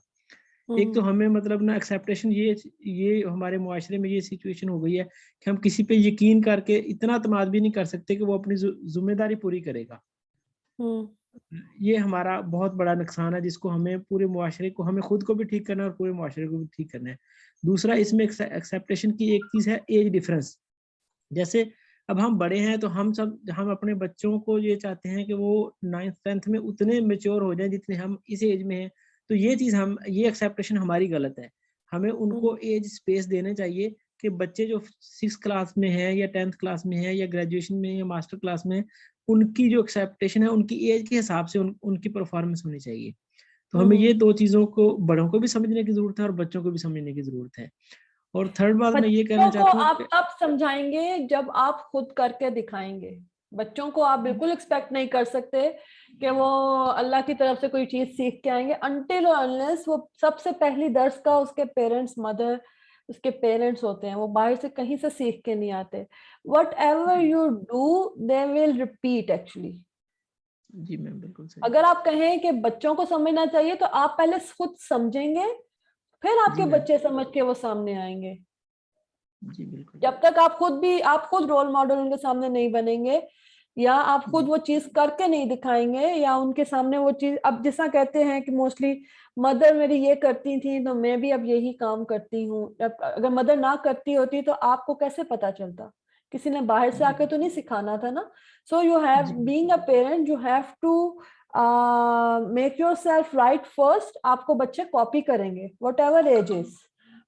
एक तो हमें मतलब ना एक्सेप्टेशन ये हमारे मुआशरे में ये सिचुएशन हो गई है कि हम किसी पे यकीन करके इतना एतमाद भी नहीं कर सकते कि वो अपनी ज़िम्मेदारी पूरी करेगा। ये हमारा बहुत बड़ा नुकसान है, जिसको हमें पूरे मुआशरे को, हमें खुद को भी ठीक करना है और पूरे मुआशरे को भी ठीक करना है। दूसरा इसमें एक्सेप्टेशन की एक चीज़ है, एज डिफरेंस। जैसे अब हम बड़े हैं तो हम अपने बच्चों को ये चाहते हैं कि वो 9th 10th में उतने मैच्योर हो जाएं जितने हम इस एज में हैं। तो ये एक्सेप्टेशन हमारी गलत है। हमें उनको एज स्पेस देने चाहिए कि बच्चे जो 6th क्लास में है या 10th क्लास में है या ग्रेजुएशन में या मास्टर क्लास में है, उनकी जो एक्सेप्टेशन है उनकी एज के हिसाब से उनकी परफॉर्मेंस होनी चाहिए। तो हमें ये दो चीज़ों को, बड़ों को भी समझने की ज़रूरत है और बच्चों को भी समझने की ज़रूरत है। और थर्ड बात मैं ये कहना बच्चों को चाहता हूँ आप कि तब समझाएंगे जब आप खुद करके दिखाएंगे। बच्चों को आप बिल्कुल एक्सपेक्ट नहीं कर सकते कि वो अल्लाह की तरफ से कोई चीज सीख के आएंगे, अनटिल और अनलेस वो सबसे पहली दर्स का उसके पेरेंट्स, मदर, उसके पेरेंट्स होते हैं। वो बाहर से कहीं से सीख के नहीं आते। Whatever you do they will repeat actually. जी मैम, बिल्कुल सही। अगर आप कहें कि बच्चों को समझना चाहिए तो आप पहले खुद समझेंगे, फिर आपके जी मैम, बच्चे समझ के वो सामने आएंगे। जी बिल्कुल। जब तक आप खुद रोल मॉडल उनके सामने नहीं बनेंगे, या आप खुद वो चीज करके नहीं दिखाएंगे, या उनके सामने वो चीज, अब जैसा कहते हैं कि मोस्टली मदर मेरी ये करती थी तो मैं भी अब यही काम करती हूँ। अगर मदर ना करती होती तो आपको कैसे पता चलता? किसी ने बाहर से आके तो नहीं सिखाना था ना। सो यू हैव, जी being a parent, you have to make yourself right first. आपको बच्चे कॉपी करेंगे वट एवर एज इज।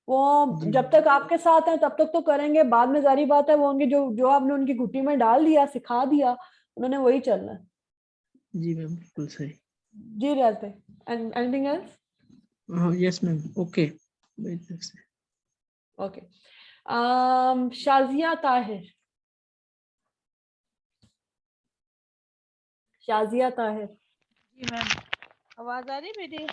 वो जी जब तक आपके साथ हैं तब तक तो करेंगे, बाद में जारी बात है वो उनकी जो जो आपने उनकी घुट्टी में डाल दिया, सिखा दिया, उन्होंने वही चलना है। जी मैम, बिल्कुल सही। जी रियाज भाई, एंड एनीथिंग एल्स? हाँ, yes ma'am, okay. Okay. Shazia Tahir. Shazia Tahir. जी मैम, आवाज आ रही है मेरी?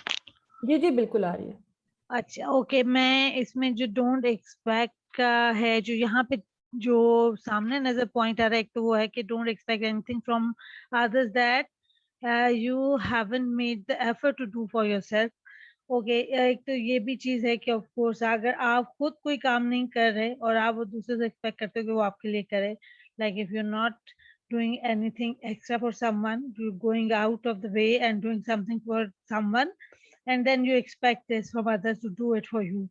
जी जी बिल्कुल आ रही है। अच्छा, ओके। मैं इसमें जो डोंट एक्सपेक्ट का है, जो यहाँ पे जो सामने नजर पॉइंट आ रहा है, एक तो वो है कि don't expect anything from others that you haven't made the effort to do for yourself. Okay, एक तो ये भी चीज है कि ऑफ कोर्स अगर आप खुद कोई काम नहीं कर रहे और आप वो दूसरे से एक्सपेक्ट करते हो कि वो आपके लिए करे, like if you are not doing anything extra for someone, you're going out of the way and doing something for someone, and then you expect this from others to do it for you.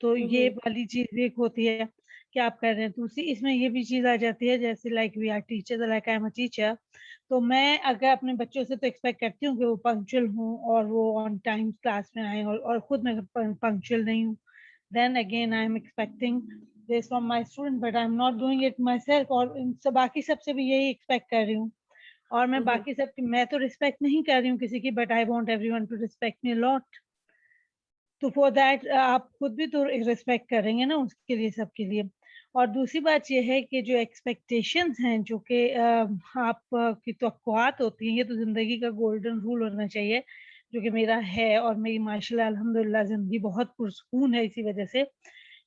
तो ये वाली चीज भी एक होती है कि आप कर रहे हैं। दूसरी इसमें ये भी चीज आ जाती है, जैसे like we are teacher, like I am a teacher, तो मैं अगर अपने बच्चों से तो एक्सपेक्ट करती हूँ कि वो पंक्चुअल हों और वो ऑन टाइम क्लास में आए, और खुद मैं पंक्चुअल नहीं हूँ, then again I am expecting this from my student, but I am not doing it myself, और इन सब बाकी सबसे भी यही एक्सपेक्ट कर रही हूँ। और मैं बाकी सब की, मैं तो रिस्पेक्ट नहीं कर रही हूँ किसी की, but I want everyone to respect me lot. तो फॉर दैट आप खुद भी तो रिस्पेक्ट करेंगे ना उसके लिए, सबके लिए। और दूसरी बात ये है कि जो एक्सपेक्टेशंस हैं, जो कि आप की तवक्कुआत होती हैं, ये तो जिंदगी का गोल्डन रूल होना चाहिए, जो कि मेरा है, और मेरी माशाल्लाह अल्हम्दुलिल्लाह जिंदगी बहुत पुरसकून है इसी वजह से,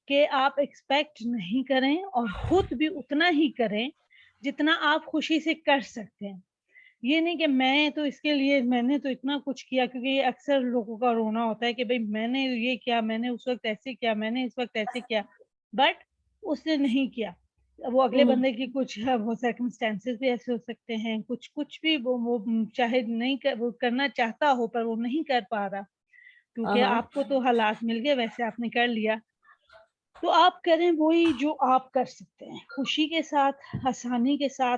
कि आप एक्सपेक्ट नहीं करें और खुद भी उतना ही करें जितना आप खुशी से कर सकते हैं। ये नहीं कि मैं तो इसके लिए मैंने तो इतना कुछ किया, क्योंकि ये अक्सर लोगों का रोना होता है कि भाई मैंने ये किया, मैंने उस वक्त ऐसे किया, मैंने इस वक्त ऐसे किया, बट उसने नहीं किया। वो अगले बंदे की कुछ वो सर्कमस्टेंसेस भी ऐसे हो सकते हैं, कुछ भी वो चाहे नहीं कर, वो करना चाहता हो पर वो नहीं कर पा रहा, क्योंकि आपको तो हालात मिल गए, वैसे आपने कर लिया। तो आप करें वही जो आप कर सकते हैं, खुशी के साथ, आसानी के साथ,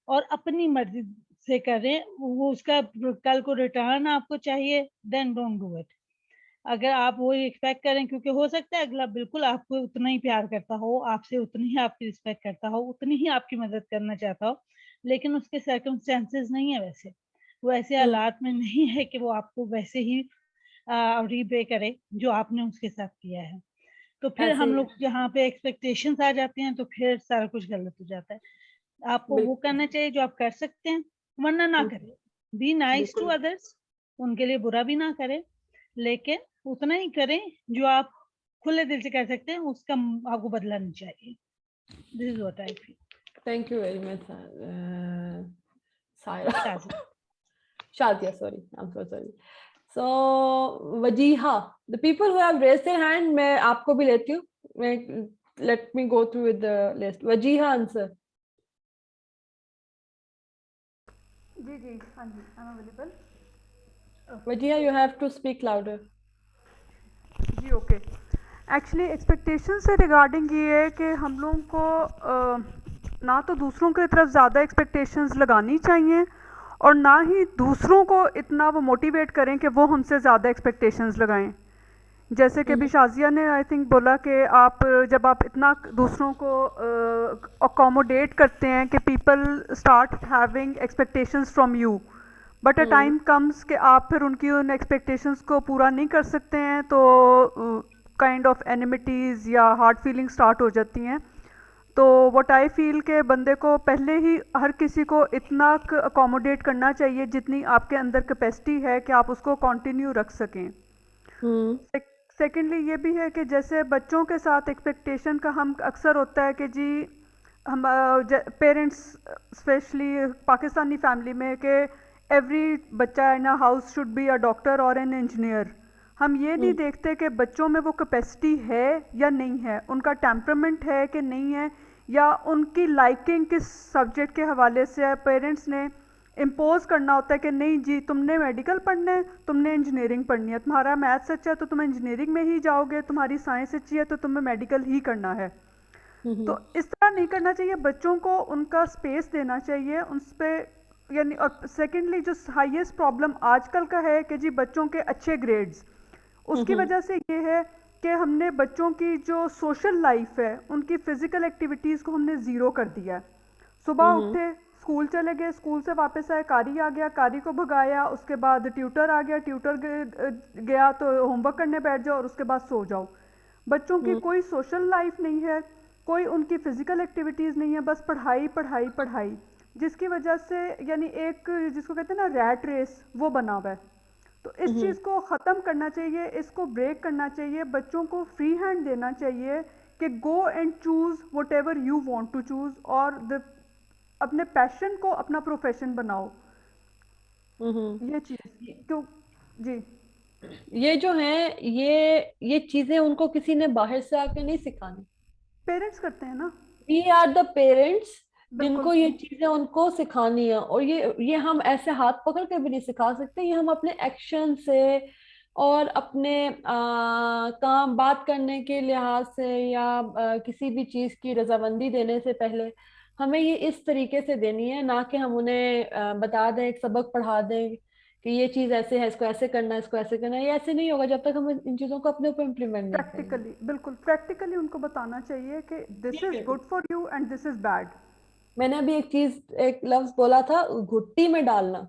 और अपनी मर्जी से करें, वो उसका कल को रिटर्न आपको चाहिए, देन डोंट डू इट। अगर आप वो एक्सपेक्ट करें, क्योंकि हो सकता है अगला बिल्कुल आपको उतना ही प्यार करता हो, आपसे उतनी ही आपकी रिस्पेक्ट करता हो, उतनी ही आपकी मदद करना चाहता हो, लेकिन उसके सर्कमस्टेंसेस नहीं है वैसे, वो ऐसे हालात में नहीं है कि वो आपको वैसे ही रीपे करे जो आपने उसके साथ किया है। तो फिर हम लोग जहाँ पे एक्सपेक्टेशंस आ जाती हैं तो फिर सारा कुछ गलत हो जाता है। आपको वो करना चाहिए जो आप कर सकते हैं, वरना ना करें। बी नाइस टू अदर्स, उनके लिए बुरा भी ना करें, लेकिन उतना ही करें जो आप खुले दिल से कर सकते हैं, उसका आपको बदला नहीं चाहिए। This is what I feel. Thank you very much, Saira. Shadia, sorry, I'm so sorry. So Wajiha, the people who have raised their hand, मैं आपको भी लेती हूँ. Let me go through with the list. Wajiha answer. जी हाँ जी, I'm available. Wajiha, you have to speak louder. जी ओके। एक्चुअली एक्सपेक्टेशन से रिगार्डिंग ये है कि हम लोगों को ना तो दूसरों की तरफ ज़्यादा एक्सपेक्टेशंस लगानी चाहिए और ना ही दूसरों को इतना वो मोटिवेट करें कि वो हमसे ज़्यादा एक्सपेक्टेशंस लगाएं। जैसे कि अभी शाजिया ने आई थिंक बोला कि आप जब आप इतना दूसरों को अकोमोडेट करते हैं कि people start having expectations from you, but a time comes कि आप फिर उनकी उन एक्सपेक्टेशंस को पूरा नहीं कर सकते हैं, तो काइंड ऑफ एनिमिटीज़ या हार्ड फीलिंग स्टार्ट हो जाती हैं। तो व्हाट आई फील के बंदे को पहले ही हर किसी को इतना अकोमोडेट करना चाहिए जितनी आपके अंदर कैपेसिटी है कि आप उसको कंटिन्यू रख सकें। सेकेंडली ये भी है कि जैसे बच्चों के साथ एक्सपेक्टेशन का हम अक्सर होता है कि जी हम पेरेंट्स स्पेशली पाकिस्तानी फैमिली में कि एवरी बच्चा in a house should be a doctor और एन इंजीनियर। हम ये नहीं देखते कि बच्चों में वो कैपेसिटी है या नहीं है, उनका टेम्परामेंट है कि नहीं है, या उनकी लाइकिंग किस सब्जेक्ट के हवाले से है। पेरेंट्स ने इम्पोज करना होता है कि नहीं जी तुमने मेडिकल पढ़ना है, तुमने इंजीनियरिंग पढ़नी है, तुम्हारा मैथ्स अच्छा है तो तुम इंजीनियरिंग में ही जाओगे, तुम्हारी साइंस अच्छी है तो तुम्हें मेडिकल ही करना है। तो इस तरह नहीं करना चाहिए, बच्चों को उनका स्पेस देना चाहिए उस पर। यानी और सेकेंडली जो हाईएस्ट प्रॉब्लम आजकल का है कि जी बच्चों के अच्छे ग्रेड्स, उसकी वजह से ये है कि हमने बच्चों की जो सोशल लाइफ है, उनकी फिजिकल एक्टिविटीज़ को हमने ज़ीरो कर दिया है। सुबह उठे, स्कूल चले गए, स्कूल से वापस आए, कारी आ गया, कारी को भगाया, उसके बाद ट्यूटर आ गया, ट्यूटर गया तो होमवर्क करने बैठ जाओ और उसके बाद सो जाओ। बच्चों की कोई सोशल लाइफ नहीं है, कोई उनकी फिजिकल एक्टिविटीज़ नहीं है, बस पढ़ाई पढ़ाई पढ़ाई, जिसकी वजह से यानी एक जिसको कहते हैं ना रैट रेस, वो बना हुआ है। तो इस चीज़ को ख़त्म करना चाहिए, इसको ब्रेक करना चाहिए, बच्चों को फ्री हैंड देना चाहिए कि go and choose whatever you want to choose, और अपने पैशन को अपना प्रोफेशन बनाओ। ये चीज़ क्यों जी, ये जो है ये चीजें उनको किसी ने बाहर से आके नहीं सिखानी, पेरेंट्स करते हैं ना। वी आर द पेरेंट्स जिनको ये चीजें उनको सिखानी है। और ये हम ऐसे हाथ पकड़ के भी नहीं सिखा सकते, ये हम अपने एक्शन से और अपने काम बात करने के लिहाज से या किसी भी चीज की रजामंदी देने से पहले हमें ये इस तरीके से देनी है, ना कि हम उन्हें बता दें, एक सबक पढ़ा दें कि ये चीज ऐसे है, इसको ऐसे करना है, इसको ऐसे करना है। ये ऐसे नहीं होगा जब तक हम इन चीजों को अपने ऊपर इम्प्लीमेंट नहीं करेंगे। प्रैक्टिकली, बिल्कुल प्रैक्टिकली उनको बताना चाहिए कि this is good for you and this is bad. मैंने अभी एक लफ्ज बोला था, घुट्टी में डालना।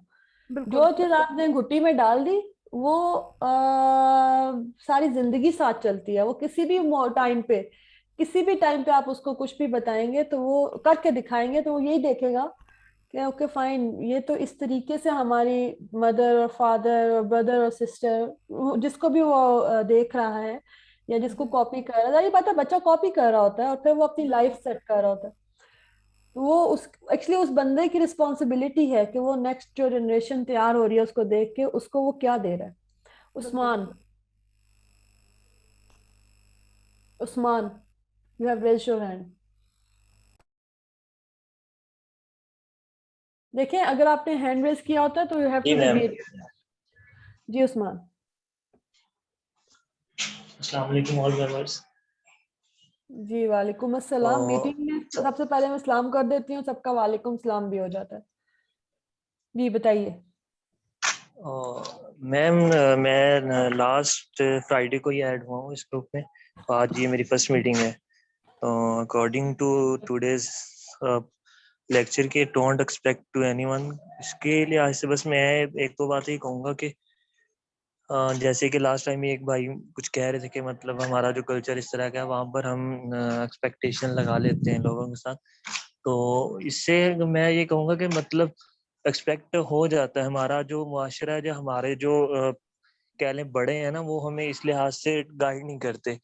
जो चीज आपने घुट्टी में डाल दी वो सारी जिंदगी साथ चलती है। वो किसी भी टाइम पे आप उसको कुछ भी बताएंगे तो वो करके दिखाएंगे तो वो यही देखेगा कि ओके फाइन, ये तो इस तरीके से हमारी मदर और फादर और ब्रदर और सिस्टर, जिसको भी वो देख रहा है या जिसको कॉपी कर रहा है, ये पता बच्चा कॉपी कर रहा होता है और फिर वो अपनी लाइफ सेट कर रहा होता है। वो उस बंदे की रिस्पॉन्सिबिलिटी है कि वो नेक्स्ट जो जनरेशन तैयार हो रही है उसको देख के उसको वो क्या दे रहा है। Usman, you have raised your hand. देखिए अगर आपने हैंड रेज किया होता है तो यू हैव टू रिपीट। जी उस्मान। अस्सलाम वालेकुम ऑल व्यूअर्स। जी वालेकुम अस्सलाम। मीटिंग में सबसे पहले मैं सलाम कर देती हूँ, सबका वालेकुम सलाम भी हो जाता है। जी बताइए। मैम मैं लास्ट फ्राइडे को ही ऐड हुआ हूँ इस ग्रुप में, तो आज ये मेरी फर्स्ट मीटिंग है। अकॉर्डिंग टू टुडेज लेक्चर के डोंट एक्सपेक्ट टू एनीवन, इसके लिए आज से बस मैं एक दो बात ही कहूँगा कि जैसे कि लास्ट टाइम एक भाई कुछ कह रहे थे कि मतलब हमारा जो कल्चर इस तरह का है, वहाँ पर हम एक्सपेक्टेशन लगा लेते हैं लोगों के साथ। तो इससे मैं ये कहूँगा कि मतलब एक्सपेक्ट हो जाता है, हमारा जो मुआशरा है, जो हमारे जो कह लें बड़े हैं ना, वो हमें इस लिहाज से गाइड नहीं करते।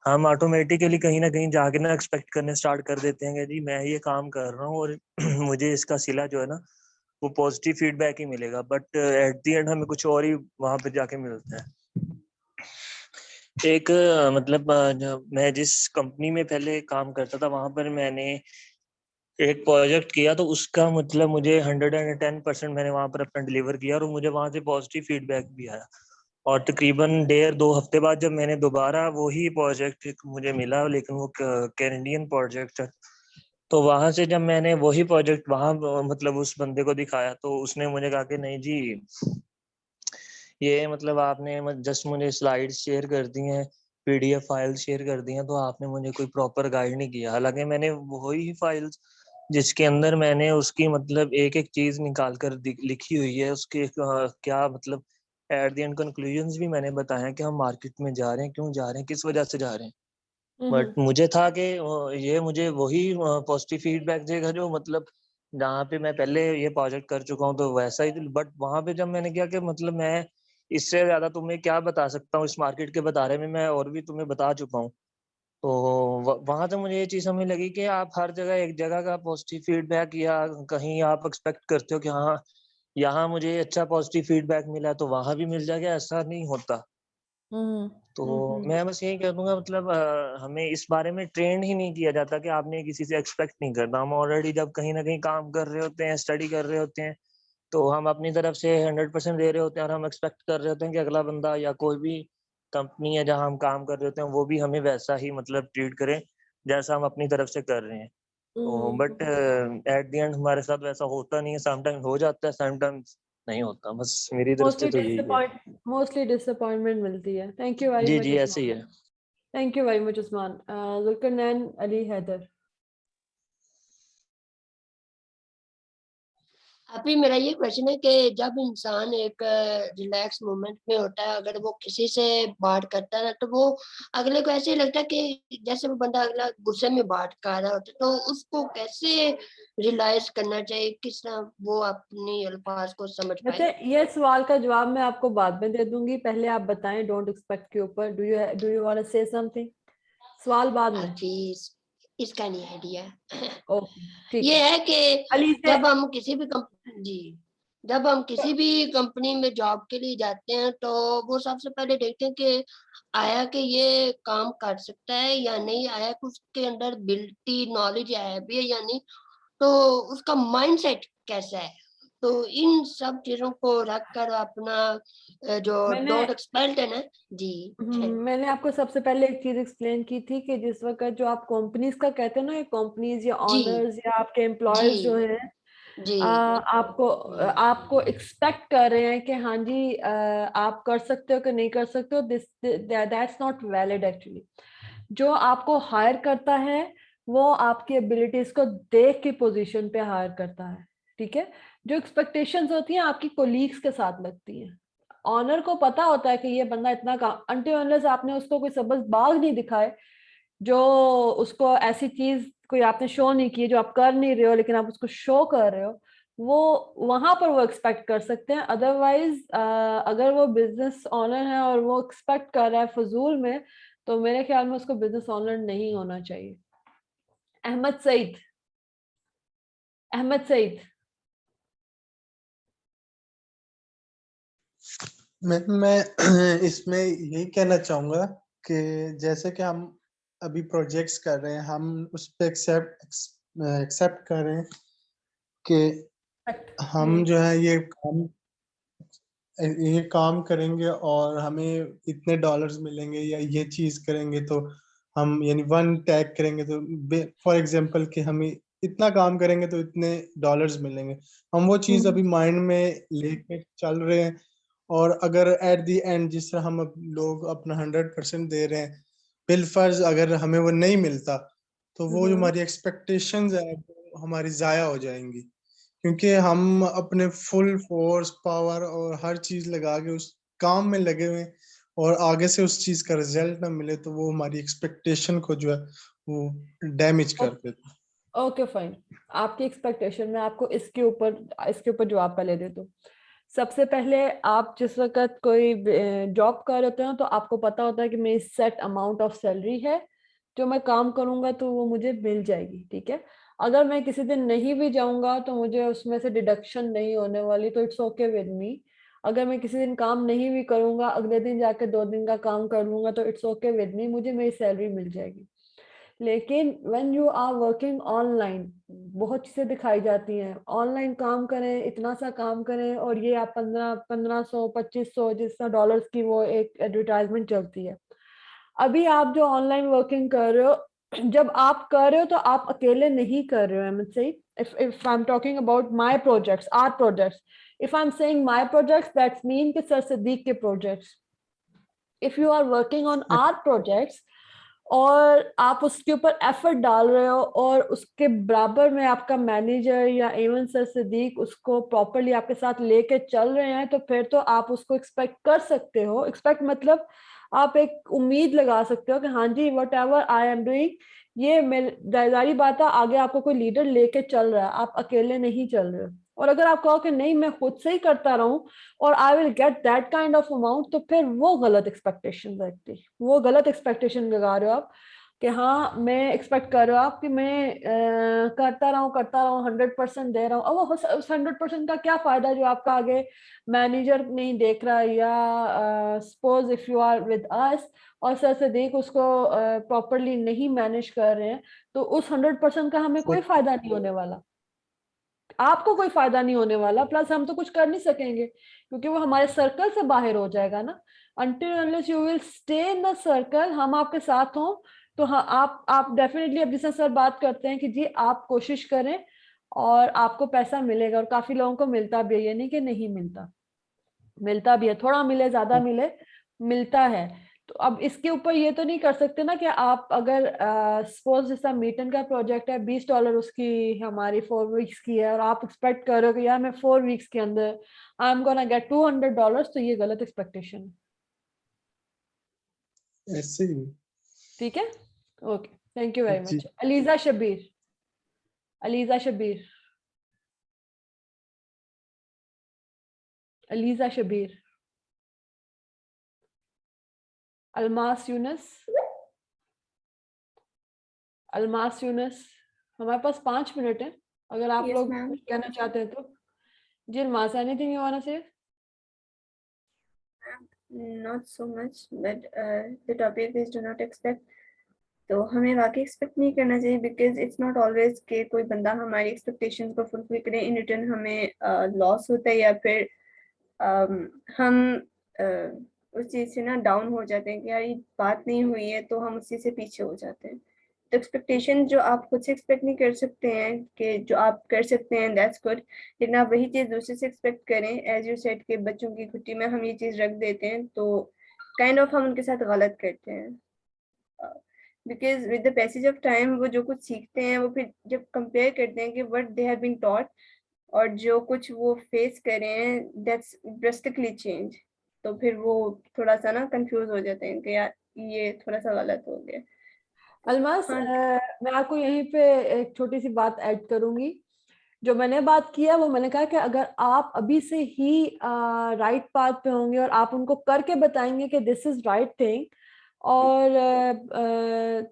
हम ऑटोमेटिकली कहीं ना कहीं जाके ना एक्सपेक्ट करने स्टार्ट कर देते हैं कि जी मैं ये काम कर रहा हूँ और मुझे इसका सिला जो है ना वो पॉजिटिव फीडबैक ही मिलेगा, बट एट द एंड हमें कुछ और ही वहां पे जाके मिलता है। एक मतलब मैं जिस कंपनी में पहले काम करता था वहां पर मैंने एक प्रोजेक्ट किया, तो उसका मतलब मुझे 110% मैंने वहां पर अपना डिलीवर किया और मुझे वहां से पॉजिटिव फीडबैक भी आया। और तकरीबन 1.5-2 हफ्ते बाद जब मैंने दोबारा वही प्रोजेक्ट मुझे मिला, लेकिन वो कैनेडियन प्रोजेक्ट है, तो वहां से जब मैंने वही प्रोजेक्ट वहां मतलब उस बंदे को दिखाया, तो उसने मुझे कहा कि नहीं जी, ये मतलब आपने जस्ट मुझे स्लाइड शेयर कर दी हैं, पीडीएफ फाइल शेयर कर दी हैं, तो आपने मुझे कोई प्रॉपर गाइड नहीं किया। हालांकि मैंने वही फाइल्स जिसके अंदर मैंने उसकी मतलब एक एक चीज निकाल कर लिखी हुई है, उसके क्या मतलब एट द एंड कंक्लूजन्स भी मैंने बताया कि हम मार्केट में जा रहे हैं, क्यों जा रहे हैं, किस वजह से जा रहे हैं। बट मुझे था कि ये मुझे वही पॉजिटिव फीडबैक देगा जो मतलब जहाँ पे मैं पहले ये प्रोजेक्ट कर चुका हूँ, तो वैसा ही। बट वहां पे जब मैंने किया कि मतलब मैं इससे ज्यादा तुम्हें क्या बता सकता हूँ इस मार्केट के बारे में, मैं और भी तुम्हें बता चुका हूँ। तो वहां से मुझे ये चीज हमें लगी कि आप हर जगह एक जगह का पॉजिटिव फीडबैक या कहीं आप एक्सपेक्ट करते हो कि हाँ यहाँ मुझे अच्छा पॉजिटिव फीडबैक मिला तो वहां भी मिल जाएगा, ऐसा नहीं होता। तो मैं बस यही कह दूंगा मतलब हमें इस बारे में ट्रेंड ही नहीं किया जाता कि आपने किसी से एक्सपेक्ट नहीं करना। हम ऑलरेडी जब कहीं ना कहीं काम कर रहे होते हैं, स्टडी कर रहे होते हैं, तो हम अपनी तरफ से 100% दे रहे होते हैं और हम एक्सपेक्ट कर रहे होते हैं कि अगला बंदा या कोई भी कंपनी है जहाँ हम काम कर रहे होते हैं वो भी हमें वैसा ही मतलब ट्रीट करें जैसा हम अपनी तरफ से कर रहे हैं। तो बट एट द एंड हमारे साथ वैसा होता नहीं है, समटाइम्स हो जाता है, समटाइम्स नहीं होता। बस मेरी तरफ से तो यही है। मोस्टली डिसअपॉइंटमेंट मिलती है। थैंक यू वेरी जी मच जी ऐसे ही है। Thank you very much Usman. Zulqarnain Ali Haider. अभी मेरा ये क्वेश्चन है कि जब इंसान एक रिलैक्स मोमेंट में होता है, अगर वो किसी से बात करता है ना, तो वो अगले को ऐसे लगता है कि जैसे वो बंदा अगला गुस्से में बात कर रहा होता है, तो उसको कैसे रियलाइज करना चाहिए, किस तरह वो अपनी अल्फाज को समझ अच्छा, पाए। ये सवाल का जवाब मैं आपको बाद में दे दूंगी, पहले आप बताएं डोंट एक्सपेक्ट के ऊपर। Do you want to say something? सवाल बाद में। इसका नहीं आइडिया। ओके ठीक ये है कि अली से जब हम किसी भी जब हम किसी भी कंपनी में जॉब के लिए जाते हैं, तो वो सबसे पहले देखते हैं कि आया कि ये काम कर सकता है या नहीं, आया कि उसके अंदर बिल्टी नॉलेज है भी है या नहीं, तो उसका माइंडसेट कैसा है। तो इन सब चीजों को रख कर अपना जो मैंने डोंट एक्सपेक्ट है ना जी। मैंने आपको सबसे पहले एक चीज एक्सप्लेन की थी कि जिस वक्त जो आप कंपनीज का कहते हैं ना, ये कंपनीज या जी ऑनर्स या आपके जी एम्प्लॉयज जो हैं जी आपको आपको एक्सपेक्ट कर रहे हैं कि हाँ जी आप कर सकते हो कि नहीं कर सकते हो, this that's not valid actually. जो आपको हायर करता है वो आपकी एबिलिटीज को देख के पोजीशन पे हायर करता है, ठीक है। जो एक्सपेक्टेशंस होती हैं आपकी कोलीग्स के साथ लगती हैं। ऑनर को पता होता है कि ये बंदा इतना काम, अनटिल अनलेस आपने उसको कोई सबज बाग नहीं दिखाए, जो उसको ऐसी चीज कोई आपने शो नहीं की जो आप कर नहीं रहे हो लेकिन आप उसको शो कर रहे हो, वो वहां पर वो एक्सपेक्ट कर सकते हैं। अदरवाइज अगर वो बिजनेस ऑनर है और वो एक्सपेक्ट कर रहा है फजूल में, तो मेरे ख्याल में उसको बिजनेस ऑनर नहीं होना चाहिए। अहमद सईद। अहमद सईद। मैं इसमें यही कहना चाहूंगा कि जैसे कि हम अभी प्रोजेक्ट्स कर रहे हैं, हम उस पर एक्सेप्ट कर रहे हैं कि हम जो है ये काम करेंगे और हमें इतने डॉलर्स मिलेंगे, या ये चीज करेंगे तो हम यानी 1 टैग करेंगे तो फॉर एग्जांपल कि हमें इतना काम करेंगे तो इतने डॉलर्स मिलेंगे। हम वो चीज अभी माइंड में लेके चल रहे हैं, और अगर एट द एंड जिस तरह हम लोग अपना 100% दे रहे हैं, बिलफर्ज अगर हमें वो नहीं मिलता तो वो जो हमारी एक्सपेक्टेशंस है वो हमारी जाया हो जाएंगी, क्योंकि हम अपने फुल फोर्स पावर और हर चीज लगा के उस काम में लगे हुए हैं, और आगे से उस चीज का रिजल्ट ना मिले तो वो हमारी एक्सपेक्टेशन को जो है वो डैमेज कर देता है। ओके फाइन, आपकी एक्सपेक्टेशन में आपको इसके ऊपर जवाब पहले दे दूं। सबसे पहले आप जिस वक्त कोई जॉब कर रहे होते हैं तो आपको पता होता है कि मेरी सेट अमाउंट ऑफ सैलरी है, जो मैं काम करूंगा तो वो मुझे मिल जाएगी, ठीक है। अगर मैं किसी दिन नहीं भी जाऊंगा तो मुझे उसमें से डिडक्शन नहीं होने वाली, तो इट्स ओके विद मी। अगर मैं किसी दिन काम नहीं भी करूंगा, अगले दिन जाके 2 दिन का काम कर लूंगा तो इट्स ओके विद मी, मुझे मेरी सैलरी मिल जाएगी। लेकिन when you are working online, बहुत चीजें दिखाई जाती हैं, ऑनलाइन काम करें, इतना सा काम करें, और ये आप 1500 2500 जितना डॉलर्स की वो एक एडवर्टाइजमेंट चलती है। अभी आप जो ऑनलाइन वर्किंग कर रहे हो, जब आप कर रहे हो तो आप अकेले नहीं कर रहे हो। I am saying if I am talking about my projects, our projects, if I am saying my projects that's mean कि सर सिद्दीक के projects. If you are working on our projects और आप उसके ऊपर एफर्ट डाल रहे हो और उसके बराबर में आपका मैनेजर या इवन सर सिद्दीक उसको प्रॉपरली आपके साथ लेके चल रहे हैं, तो फिर तो आप उसको एक्सपेक्ट कर सकते हो। एक्सपेक्ट मतलब आप एक उम्मीद लगा सकते हो कि हाँ जी, whatever I am doing, ये जारी बात है, आगे आपको कोई लीडर लेके चल रहा है, आप अकेले नहीं चल रहे हो। और अगर आप कहो कि नहीं मैं खुद से ही करता रहूं और I will get that kind of amount, तो फिर वो गलत एक्सपेक्टेशन रखती, वो गलत एक्सपेक्टेशन लगा रहे हो आप कि हाँ मैं एक्सपेक्ट कर रहा हूँ आप कि मैं करता रहूं 100% दे रहा हूँ। अब उस 100% का क्या फायदा जो आपका आगे मैनेजर नहीं देख रहा, या suppose if you are with us और सर से देख उसको प्रॉपरली नहीं मैनेज कर रहे हैं, तो उस 100% का हमें कोई फायदा नहीं होने वाला, आपको कोई फायदा नहीं होने वाला, प्लस हम तो कुछ कर नहीं सकेंगे क्योंकि वो हमारे सर्कल से बाहर हो जाएगा ना। until unless you will stay in the circle, हम आपके साथ हों तो हाँ आप डेफिनेटली, अब जिस सर बात करते हैं कि जी आप कोशिश करें और आपको पैसा मिलेगा, और काफी लोगों को मिलता भी है, ये नहीं कि नहीं मिलता, मिलता भी है, थोड़ा मिले ज्यादा मिले, मिलता है। तो अब इसके ऊपर ये तो नहीं कर सकते ना कि आप अगर सपोज जैसा मीटन का प्रोजेक्ट है, $20 उसकी हमारी 4 वीक्स की है, और आप एक्सपेक्ट करो कि यार मैं 4 वीक्स के अंदर आई एम गोना गेट $200, तो ये गलत एक्सपेक्टेशन है। ऐसे ही। ठीक है, ओके, थैंक यू वेरी जी। मच। अलीजा शबीर, अलीजा शबीर, अलीजा शबीर, अलमास यूनस, अलमास यूनस, हमारे पास 5 मिनट है, अगर आप Yes, लोग ma'am. कुछ कहना चाहते हैं तो। जी Almas, anything you want to say? Not so much, but the topic is do not expect. तो हमें वाकई एक्सपेक्ट नहीं करना चाहिए, बिकॉज इट्स नॉट ऑलवेज कि कोई बंदा हमारी एक्सपेक्टेशंस को फुलफिल करे, इन रिटर्न हमें लॉस होता है, या फिर हम उस चीज़ से ना डाउन हो जाते हैं कि यार ये बात नहीं हुई है, तो हम उसी से पीछे हो जाते हैं। तो एक्सपेक्टेशन जो आप खुद से एक्सपेक्ट नहीं कर सकते हैं, कि जो आप कर सकते हैं दैट्स गुड, लेकिन आप वही चीज़ दूसरे से एक्सपेक्ट करें, एज यू सेड के बच्चों की छुट्टी में हम ये चीज़ रख देते हैं, तो काइंड ऑफ हम उनके साथ गलत करते हैं। Because with the passage of time वो जो कुछ सीखते हैं, वो फिर जब कंपेयर करते हैं कि what they have been taught और जो कुछ वो फेस कर रहे हैं, दैट्स ड्रास्टिकली चेंज, तो फिर वो थोड़ा सा ना कंफ्यूज हो जाते हैं कि यार ये थोड़ा सा गलत हो गया। अलमास, मैं आपको यहीं पे एक छोटी सी बात ऐड करूंगी। जो मैंने बात किया वो मैंने कहा कि अगर आप अभी से ही राइट पाथ पे होंगे और आप उनको करके बताएंगे कि दिस इज राइट थिंग, और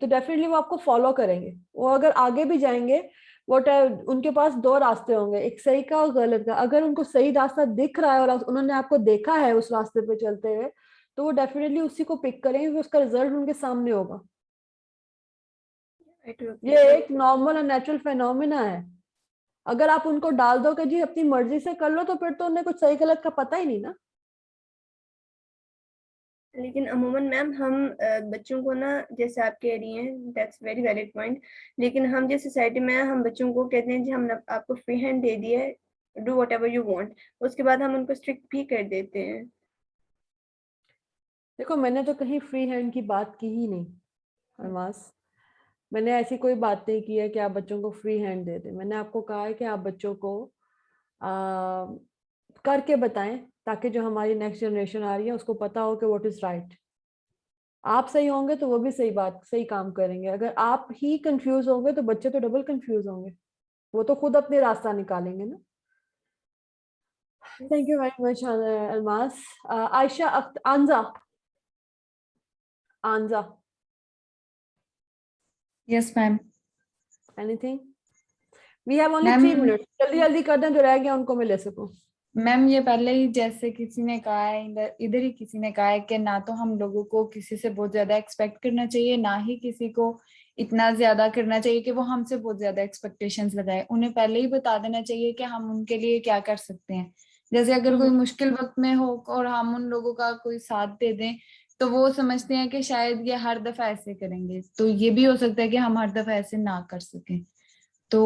तो डेफिनेटली वो आपको फॉलो करेंगे। वो अगर आगे भी जाएंगे, उनके पास 2 रास्ते होंगे, एक सही का और गलत का। अगर उनको सही रास्ता दिख रहा है और उन्होंने आपको देखा है उस रास्ते पे चलते हुए, तो वो डेफिनेटली उसी को पिक करेंगे क्योंकि उसका रिजल्ट उनके सामने होगा। ये एक नॉर्मल और नेचुरल फेनोमेना है। अगर आप उनको डाल दो कि जी अपनी मर्जी से कर लो, तो फिर तो उन्हें कुछ सही गलत का पता ही नहीं ना। लेकिन अमूमन मैम हम बच्चों को ना, जैसे आप कह रही हैं, दैट्स वेरी वैलिड पॉइंट, लेकिन हम जिस सोसाइटी में हैं, हम बच्चों को कहते हैं कि हमने आपको फ्री हैंड दे दिया है, डू व्हाटएवर यू वांट, उसके बाद हम उनको स्ट्रिक्ट भी कर देते हैं। देखो, मैंने तो कहीं फ्री हैंड की बात की ही नहीं अरमास। मैंने ऐसी कोई बात नहीं की है कि आप बच्चों को फ्री हैंड दे दें। मैंने आपको कहा है कि आप बच्चों को करके बताएं, ताकि जो हमारी नेक्स्ट जनरेशन आ रही है उसको पता हो कि व्हाट इज राइट। आप सही होंगे तो वो भी सही काम करेंगे। अगर आप ही कंफ्यूज होंगे तो बच्चे तो डबल कंफ्यूज होंगे, वो तो खुद अपने रास्ता निकालेंगे ना। Thank you very much Almas. Ayesha Anja yes ma'am. Anything? We have only ma'am 3 minutes, जल्दी जल्दी कर दें, जो रह गया उनको मैं ले सकूं। मैम ये पहले ही जैसे किसी ने कहा है, इधर ही किसी ने कहा है कि ना तो हम लोगों को किसी से बहुत ज्यादा एक्सपेक्ट करना चाहिए, ना ही किसी को इतना ज्यादा करना चाहिए कि वो हमसे बहुत ज्यादा एक्सपेक्टेशंस लगाए। उन्हें पहले ही बता देना चाहिए कि हम उनके लिए क्या कर सकते हैं। जैसे अगर कोई मुश्किल वक्त में हो और हम उन लोगों का कोई साथ दे दें, तो वो समझते हैं कि शायद ये हर दफा ऐसे करेंगे, तो ये भी हो सकता है कि हम हर दफा ऐसे ना कर सकें। तो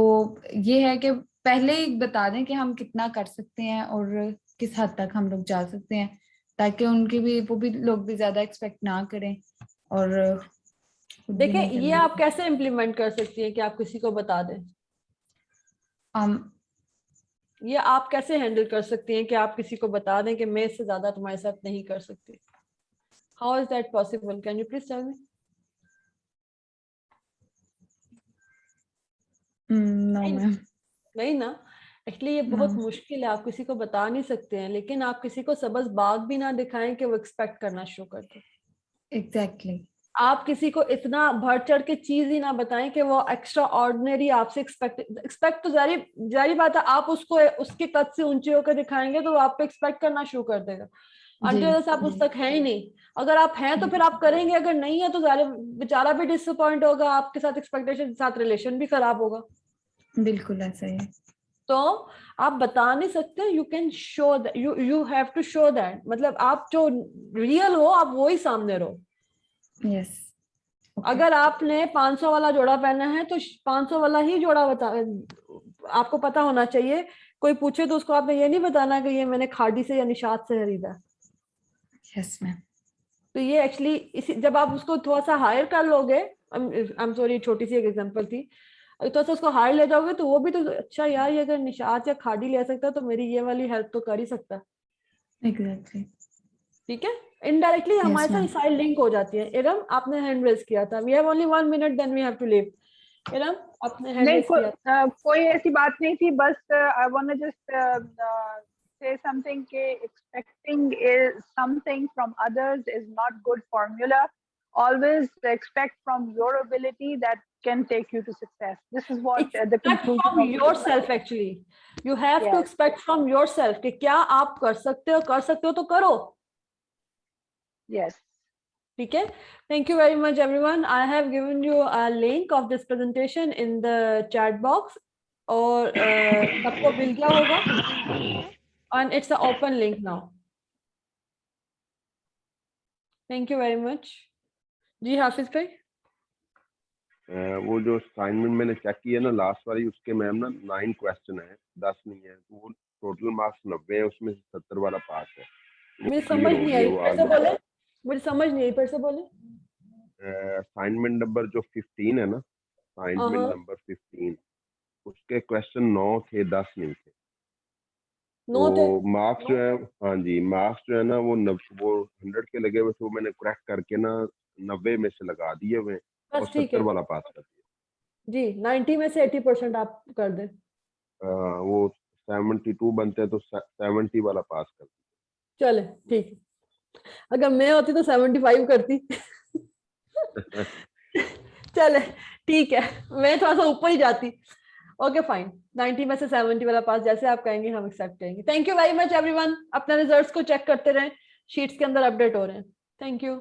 ये है कि पहले ही बता दें कि हम कितना कर सकते हैं और किस हद तक हम लोग जा सकते हैं, ताकि उनकी भी वो भी लोग भी ज्यादा एक्सपेक्ट ना करें और खुद भी देखिए, नहीं ये करना। आप कैसे इम्प्लीमेंट कर सकती हैं कि आप किसी को बता दें? ये आप कैसे हैंडल कर सकती हैं कि आप किसी को बता दें कि मैं इससे ज्यादा तुम्हारे साथ नहीं कर सकती? How is that possible? Can you please tell me? No ma'am. नहीं ना, एक्चुअली ये बहुत मुश्किल है। आप किसी को बता नहीं सकते हैं, लेकिन आप किसी को सबज बाग भी ना दिखाएं कि वो एक्सपेक्ट करना शुरू कर दे। एग्जैक्टली। आप किसी को इतना बढ़ चढ़ के चीज ही ना बताएं कि वो एक्स्ट्रा ऑर्डिनरी आपसे एक्सपेक्ट तो जारी बात है, आप उसको उसके कद से ऊंचे होकर दिखाएंगे तो वो आप पे एक्सपेक्ट करना शुरू कर देगा। अंटिल आप उस तक है ही नहीं। अगर आप हैं तो फिर आप करेंगे, अगर नहीं है तो बेचारा भी डिसअपॉइंट होगा, आपके साथ एक्सपेक्टेशन के साथ रिलेशन भी खराब होगा। बिल्कुल ऐसा ही है। तो आप बता नहीं सकते, you can show that, you have to show that. मतलब आप जो रियल हो आप वो ही सामने रहो। यस। अगर आपने 500 वाला जोड़ा पहना है तो 500 वाला ही जोड़ा आपको पता होना चाहिए। कोई पूछे तो उसको आपने ये नहीं बताना कि ये मैंने खादी से या निशात से खरीदा। Yes ma'am. तो ये एक्चुअली जब आप उसको थोड़ा सा हायर कर लोगे, आई एम सॉरी, छोटी सी एक एग्जांपल थी, तो उसको हायर ले जाओगे तो वो भी तो अच्छा यार, ये अगर निशात या खादी ले सकता तो मेरी ये वाली हेल्प तो कर ही सकता। एग्जैक्टली। ठीक है, इनडायरेक्टली हमारे साथ साइड लिंक हो जाती है। इरम, आपने हैंड रेज किया था। We have only 1 minute, then we have to leave. Iram, आपने हैंड रेज किया था। कोई ऐसी बात नहीं थी, बस I want to just say something ke expecting is something from others is not good formula. Always expect from your ability that can take you to success. This is what the conclusion from of yourself actually. You have to expect from yourself कि क्या आप कर सकते हो तो करो। Yes. ठीक है, thank you very much everyone. I have given you a link of this presentation in the chat box और सबको मिल गया होगा, and it's an open link now. Thank you very much. जी हाफिज भाई, वो जो असाइनमेंट मैंने चेक किया ना लास्ट वाली, उसके मैम ना 9 क्वेश्चन है, 10 नहीं है। तो वो टोटल मार्क्स 90 है, उसमें से 70 वाला पास है। मुझे समझ नहीं आई, फिर से बोले। मुझे समझ नहीं आई, फिर से बोले। असाइनमेंट नंबर जो 15 है ना, असाइनमेंट नंबर 15, उसके क्वेश्चन 9 थे, 10 नहीं थे। तो मार्क्स जो है, हाँ जी, मार्क्स जो है ना वो 100 के लगे हुए थे, वो मैंने क्रैक करके ना 90 में से लगा दिए हुए और 70 वाला पास कर दिया जी। 90 में से 80% आप कर दें। वो 72 बनते हैं तो 70 वाला पास कर दिया। चले ठीक, अगर मैं होती तो 75 करती। चले ठीक है, मैं थोड़ा सा ऊपर ही जाती। ओके फाइन, 90 में से 70 वाला पास जैसे आप कहेंगे हम एक्सेप्ट करेंगे। Thank you very much everyone. अपना रिजल्ट्स को चेक करते रहें, शीट्स के अंदर अपडेट हो रहे हैं। Thank you.